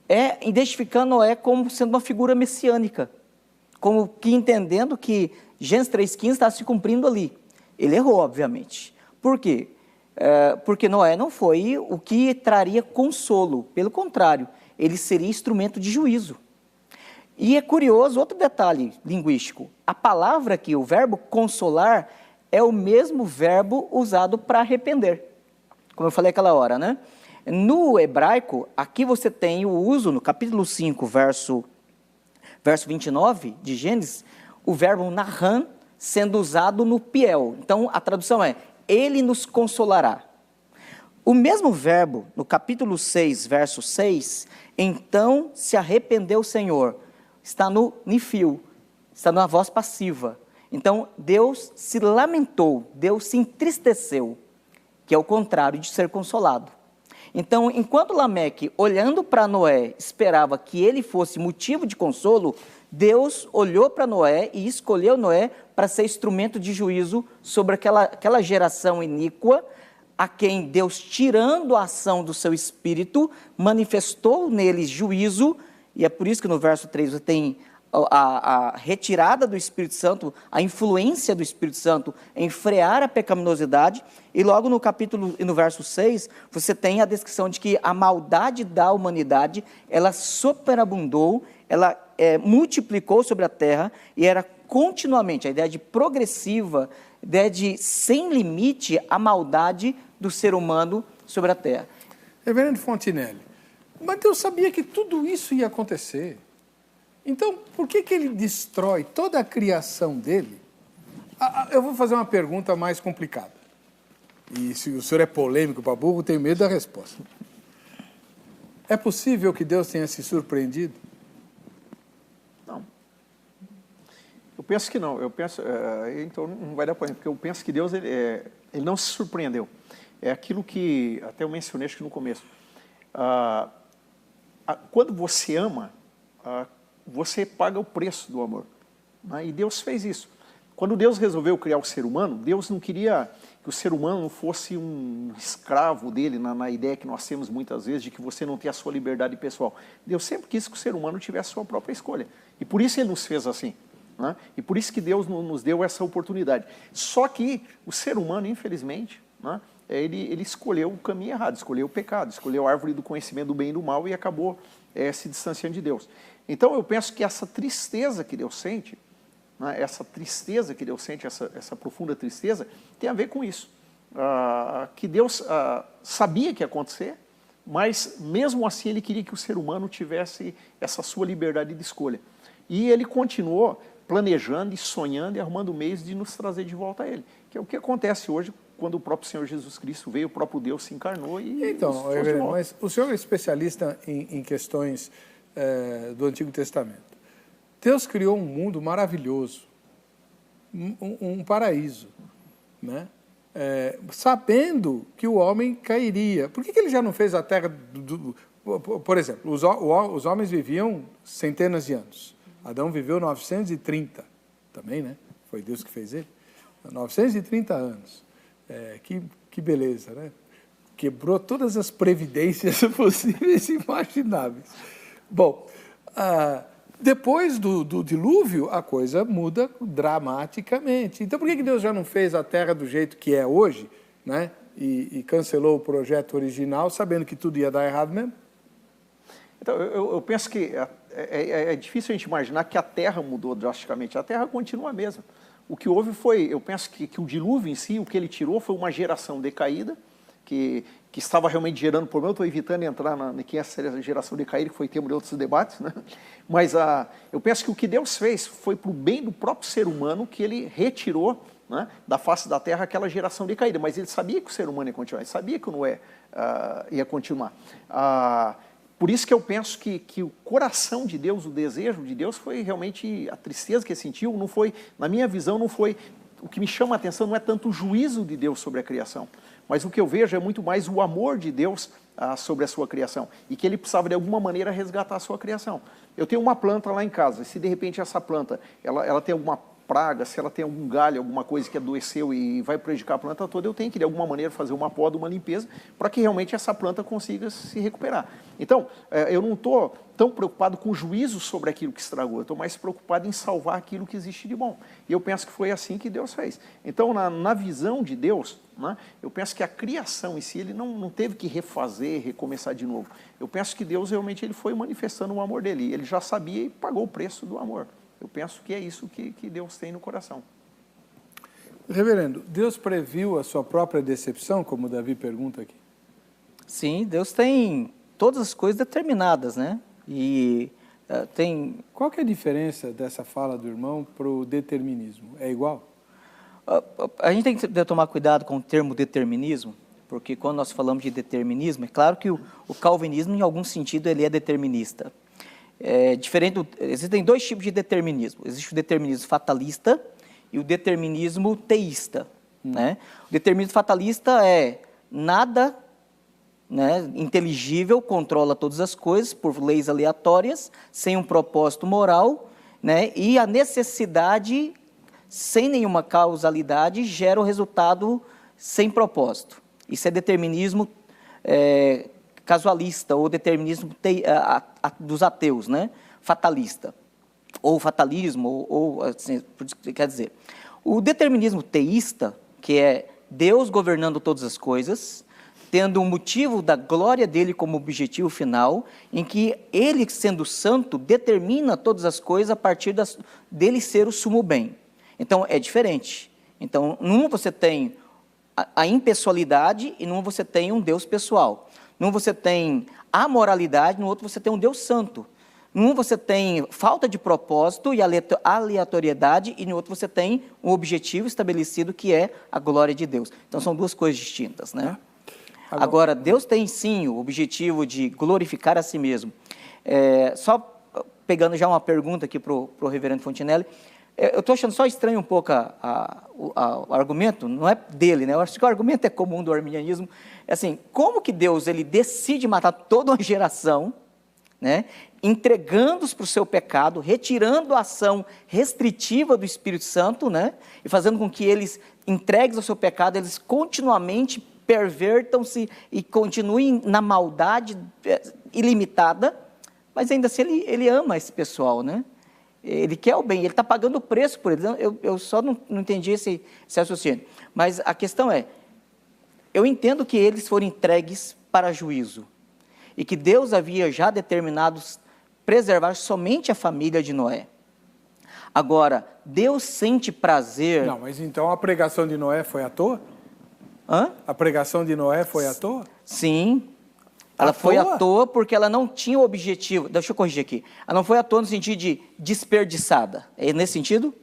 é identificando Noé como sendo uma figura messiânica, como que entendendo que Gênesis 3,15 está se cumprindo ali. Ele errou, obviamente. Por quê? Porque Noé não foi o que traria consolo, pelo contrário, ele seria instrumento de juízo. E é curioso, outro detalhe linguístico, a palavra aqui, o verbo consolar, é o mesmo verbo usado para arrepender, como eu falei aquela hora, né? No hebraico, aqui você tem o uso, no capítulo 5, verso 29 de Gênesis, o verbo nahan sendo usado no piel. Então, a tradução é: ele nos consolará. O mesmo verbo, no capítulo 6, verso 6, então se arrependeu o Senhor, está no nifil, está na voz passiva. Então, Deus se lamentou, Deus se entristeceu, que é o contrário de ser consolado. Então, enquanto Lameque, olhando para Noé, esperava que ele fosse motivo de consolo, Deus olhou para Noé e escolheu Noé para ser instrumento de juízo sobre aquela geração iníqua, a quem Deus, tirando a ação do seu espírito, manifestou neles juízo, e é por isso que no verso 3 você tem a retirada do Espírito Santo, a influência do Espírito Santo em frear a pecaminosidade, e logo no capítulo e no verso 6, você tem a descrição de que a maldade da humanidade, ela superabundou, ela multiplicou sobre a terra, e era continuamente, a ideia de progressiva, a ideia de sem limite, a maldade do ser humano sobre a terra.
Reverendo Fontinelli, mas Deus sabia que tudo isso ia acontecer. Então, por que ele destrói toda a criação dele? Eu vou fazer uma pergunta mais complicada. E se o senhor é polêmico para burro, tenho medo da resposta. É possível que Deus tenha se surpreendido?
Não. Eu penso que não. Eu penso, então não vai dar polêmica, porque eu penso que Deus ele não se surpreendeu. É aquilo que até eu mencionei acho que no começo. Quando você ama, você paga o preço do amor. Né? E Deus fez isso. Quando Deus resolveu criar o ser humano, Deus não queria que o ser humano fosse um escravo dele, na ideia que nós temos muitas vezes, de que você não tem a sua liberdade pessoal. Deus sempre quis que o ser humano tivesse a sua própria escolha. E por isso Ele nos fez assim. Né? E por isso que Deus nos deu essa oportunidade. Só que o ser humano, infelizmente, né, ele escolheu o caminho errado, escolheu o pecado, escolheu a árvore do conhecimento do bem e do mal e acabou se distanciando de Deus. Então, eu penso que essa tristeza que Deus sente, né, essa profunda tristeza, tem a ver com isso. Que Deus sabia que ia acontecer, mas mesmo assim Ele queria que o ser humano tivesse essa sua liberdade de escolha. E Ele continuou planejando e sonhando e arrumando meios de nos trazer de volta a Ele. Que é o que acontece hoje quando o próprio Senhor Jesus Cristo veio, o próprio Deus se encarnou e
então, mas o senhor é especialista em questões do Antigo Testamento. Deus criou um mundo maravilhoso, um paraíso, né? Sabendo que o homem cairia. Por que ele já não fez a terra por exemplo, os homens viviam centenas de anos. Adão viveu 930 também, né? Foi Deus que fez ele. 930 anos. Que beleza, né? Quebrou todas as previdências possíveis e imagináveis. Bom, depois do dilúvio, a coisa muda dramaticamente. Então, por que Deus já não fez a Terra do jeito que é hoje, né? E cancelou o projeto original, sabendo que tudo ia dar errado mesmo?
Então, eu penso que é difícil a gente imaginar que a Terra mudou drasticamente. A Terra continua a mesma. O que houve foi, eu penso que o dilúvio em si, o que ele tirou foi uma geração decaída, que estava realmente gerando problema. Eu estou evitando entrar na que é essa geração decaída, que foi tema de outros debates, né? Mas eu penso que o que Deus fez foi para o bem do próprio ser humano, que ele retirou, né, da face da terra aquela geração decaída. Mas ele sabia que o ser humano ia continuar, ele sabia que o Noé ia continuar. Por isso que eu penso que o coração de Deus, o desejo de Deus foi realmente a tristeza que ele sentiu, não foi, na minha visão, não foi, o que me chama a atenção não é tanto o juízo de Deus sobre a criação, mas o que eu vejo é muito mais o amor de Deus sobre a sua criação, e que ele precisava de alguma maneira resgatar a sua criação. Eu tenho uma planta lá em casa, e se de repente essa planta, ela tem alguma praga, se ela tem algum galho, alguma coisa que adoeceu e vai prejudicar a planta toda, eu tenho que de alguma maneira fazer uma poda, uma limpeza, para que realmente essa planta consiga se recuperar. Então, eu não estou tão preocupado com o juízo sobre aquilo que estragou, eu estou mais preocupado em salvar aquilo que existe de bom. E eu penso que foi assim que Deus fez. Então, na visão de Deus, né, eu penso que a criação em si, ele não teve que refazer, recomeçar de novo. Eu penso que Deus realmente ele foi manifestando o amor dele, ele já sabia e pagou o preço do amor. Eu penso que é isso que Deus tem no coração.
Reverendo, Deus previu a sua própria decepção, como Davi pergunta aqui?
Sim, Deus tem todas as coisas determinadas, né? E tem...
Qual que é a diferença dessa fala do irmão para o determinismo? É igual?
A gente tem que tomar cuidado com o termo determinismo, porque quando nós falamos de determinismo, é claro que o calvinismo, em algum sentido, ele é determinista. Existem dois tipos de determinismo. Existe o determinismo fatalista e o determinismo teísta. Né? O determinismo fatalista é nada, né, inteligível, controla todas as coisas por leis aleatórias, sem um propósito moral, né, e a necessidade, sem nenhuma causalidade, gera o resultado sem propósito. Isso é determinismo casualista, ou determinismo dos ateus, né? Fatalista, ou fatalismo, ou assim, quer dizer, o determinismo teísta, que é Deus governando todas as coisas, tendo um motivo da glória dele como objetivo final, em que ele, sendo santo, determina todas as coisas a partir dele ser o sumo bem. Então, é diferente. Então, num você tem a impessoalidade e num você tem um Deus pessoal. Num você tem amoralidade, no outro você tem um Deus santo. Num você tem falta de propósito e aleatoriedade, e no outro você tem um objetivo estabelecido que é a glória de Deus. Então são duas coisas distintas, né? Agora, Deus tem sim o objetivo de glorificar a si mesmo. Só pegando já uma pergunta aqui para o reverendo Fontinelli, eu estou achando só estranho um pouco o argumento, não é dele, né? Eu acho que o argumento é comum do arminianismo. É assim, como que Deus ele decide matar toda uma geração, né? Entregando-os para o seu pecado, retirando a ação restritiva do Espírito Santo, né? E fazendo com que eles, entregues ao seu pecado, eles continuamente pervertam-se e continuem na maldade ilimitada, mas ainda assim ele ama esse pessoal, né? Ele quer o bem, ele está pagando o preço por eles. Eu só não entendi esse raciocínio. Mas a questão é, eu entendo que eles foram entregues para juízo e que Deus havia já determinado preservar somente a família de Noé. Agora, Deus sente prazer...
Não, mas então a pregação de Noé foi à toa?
Hã?
A pregação de Noé foi à toa?
Sim. Ela foi à toa porque ela não tinha o objetivo... Deixa eu corrigir aqui. Ela não foi à toa no sentido de desperdiçada. É nesse sentido?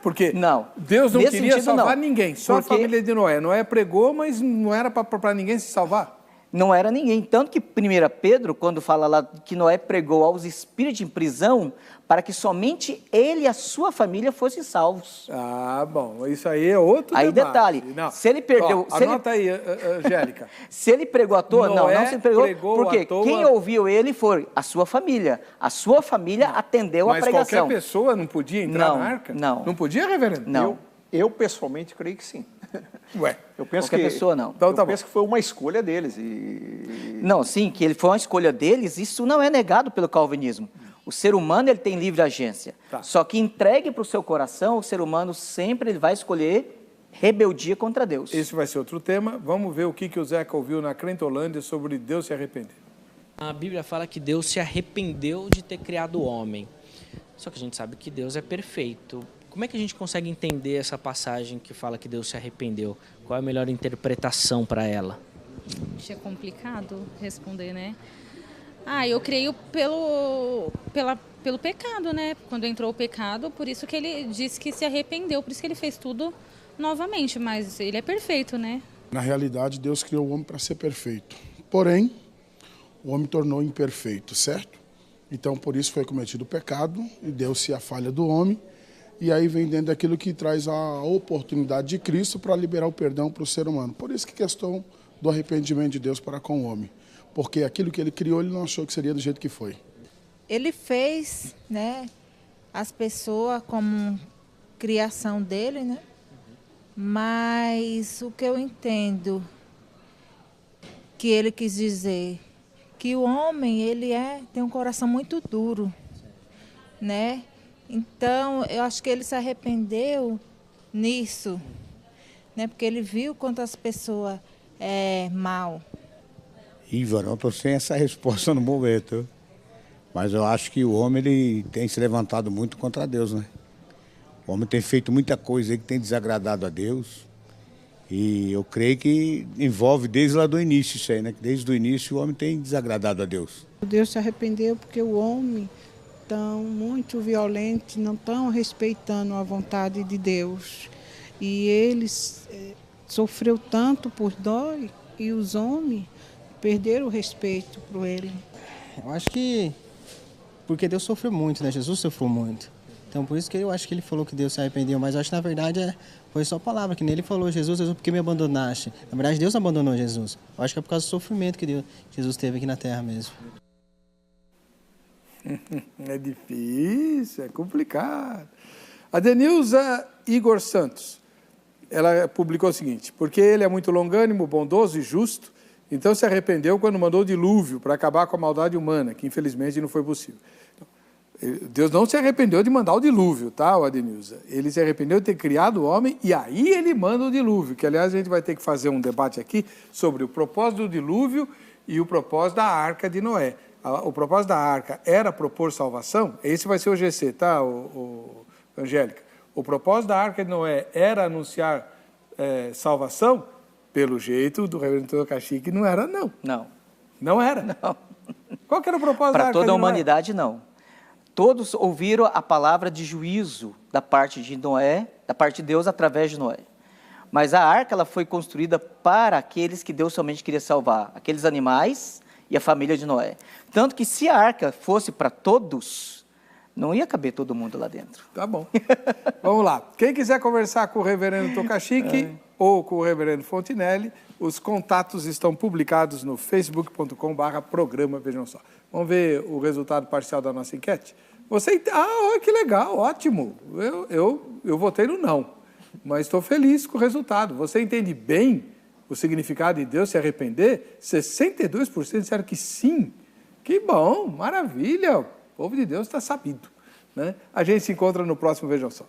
Porque
não.
Deus não queria salvar ninguém, só
porque...
a família de Noé. Noé pregou, mas não era para ninguém se salvar.
Não era ninguém. Tanto que 1 Pedro, quando fala lá que Noé pregou aos espíritos em prisão, para que somente ele e a sua família fossem salvos.
Ah, bom, isso aí é outro
aí
debate.
Detalhe,
não.
Se ele perdeu...
Anota aí, Angélica.
Se ele pregou à toa,
Noé
não se pregou porque quem ouviu ele foi a sua família. A sua família atendeu a pregação.
Mas qualquer pessoa não podia entrar na arca?
Não.
Não podia, reverendo?
Não.
Eu pessoalmente creio que sim.
Ué,
eu penso
qualquer pessoa não.
Então, eu penso que foi uma escolha deles.
Não, sim, que ele foi uma escolha deles, isso não é negado pelo calvinismo. O ser humano ele tem livre agência.
Tá.
Só que entregue para o seu coração, o ser humano sempre ele vai escolher rebeldia contra Deus.
Esse vai ser outro tema. Vamos ver o que o Zeca ouviu na Crentolândia sobre Deus se arrepender.
A Bíblia fala que Deus se arrependeu de ter criado o homem. Só que a gente sabe que Deus é perfeito. Como é que a gente consegue entender essa passagem que fala que Deus se arrependeu? Qual é a melhor interpretação para ela?
É complicado responder, né? Eu creio pelo pecado, né? Quando entrou o pecado, por isso que ele disse que se arrependeu, por isso que ele fez tudo novamente, mas ele é perfeito, né?
Na realidade, Deus criou o homem para ser perfeito. Porém, o homem tornou imperfeito, certo? Então, por isso foi cometido o pecado e deu-se a falha do homem. E aí vem dentro daquilo que traz a oportunidade de Cristo para liberar o perdão para o ser humano. Por isso que a questão do arrependimento de Deus para com o homem. Porque aquilo que ele criou, ele não achou que seria do jeito que foi.
Ele fez, né, as pessoas como criação dele, né? Mas o que eu entendo que ele quis dizer, que o homem, ele tem um coração muito duro, né? Então, eu acho que ele se arrependeu nisso, né? Porque ele viu quantas pessoas mal.
Ivan, eu estou sem essa resposta no momento. Mas eu acho que o homem ele tem se levantado muito contra Deus, né? O homem tem feito muita coisa aí que tem desagradado a Deus. E eu creio que envolve desde lá do início isso aí, né? Desde o início o homem tem desagradado a Deus.
Deus se arrependeu porque o homem tão muito violento, não estão respeitando a vontade de Deus. E eles sofreu tanto por nós e os homens perderam o respeito por ele.
Eu acho que porque Deus sofreu muito, né? Jesus sofreu muito. Então por isso que eu acho que ele falou que Deus se arrependeu, mas eu acho que na verdade foi só palavra, que nele falou, Jesus, por que me abandonaste? Na verdade Deus abandonou Jesus. Eu acho que é por causa do sofrimento que Jesus teve aqui na terra mesmo.
É difícil, é complicado. A Denilza Igor Santos, ela publicou o seguinte: porque ele é muito longânimo, bondoso e justo, então se arrependeu quando mandou o dilúvio para acabar com a maldade humana, que infelizmente não foi possível. Deus não se arrependeu de mandar o dilúvio, tá, Adenilza? Ele se arrependeu de ter criado o homem e aí ele manda o dilúvio, que aliás a gente vai ter que fazer um debate aqui sobre o propósito do dilúvio e o propósito da arca de Noé. O propósito da arca era propor salvação? Esse vai ser o GC, tá, Angélica? O propósito da arca de Noé era anunciar salvação? Pelo jeito do reverendo Tokashi, que não era, não.
Não.
Não era?
Não.
Qual que era o propósito da arca de Noé?
Para toda a humanidade, não. Todos ouviram a palavra de juízo da parte de Noé, da parte de Deus através de Noé. Mas a arca ela foi construída para aqueles que Deus somente queria salvar, aqueles animais e a família de Noé. Tanto que se a arca fosse para todos, não ia caber todo mundo lá dentro.
Tá bom. Vamos lá. Quem quiser conversar com o reverendo Tokashiki ou com o reverendo Fontinelli, os contatos estão publicados no facebook.com/programa Vejam Só. Vamos ver o resultado parcial da nossa enquete? Você... que legal, ótimo. Eu votei no não, mas estou feliz com o resultado. Você entende bem o significado de Deus se arrepender? 62% disseram que sim. Que bom, maravilha. O povo de Deus está sabido, né? A gente se encontra no próximo Vejam Só.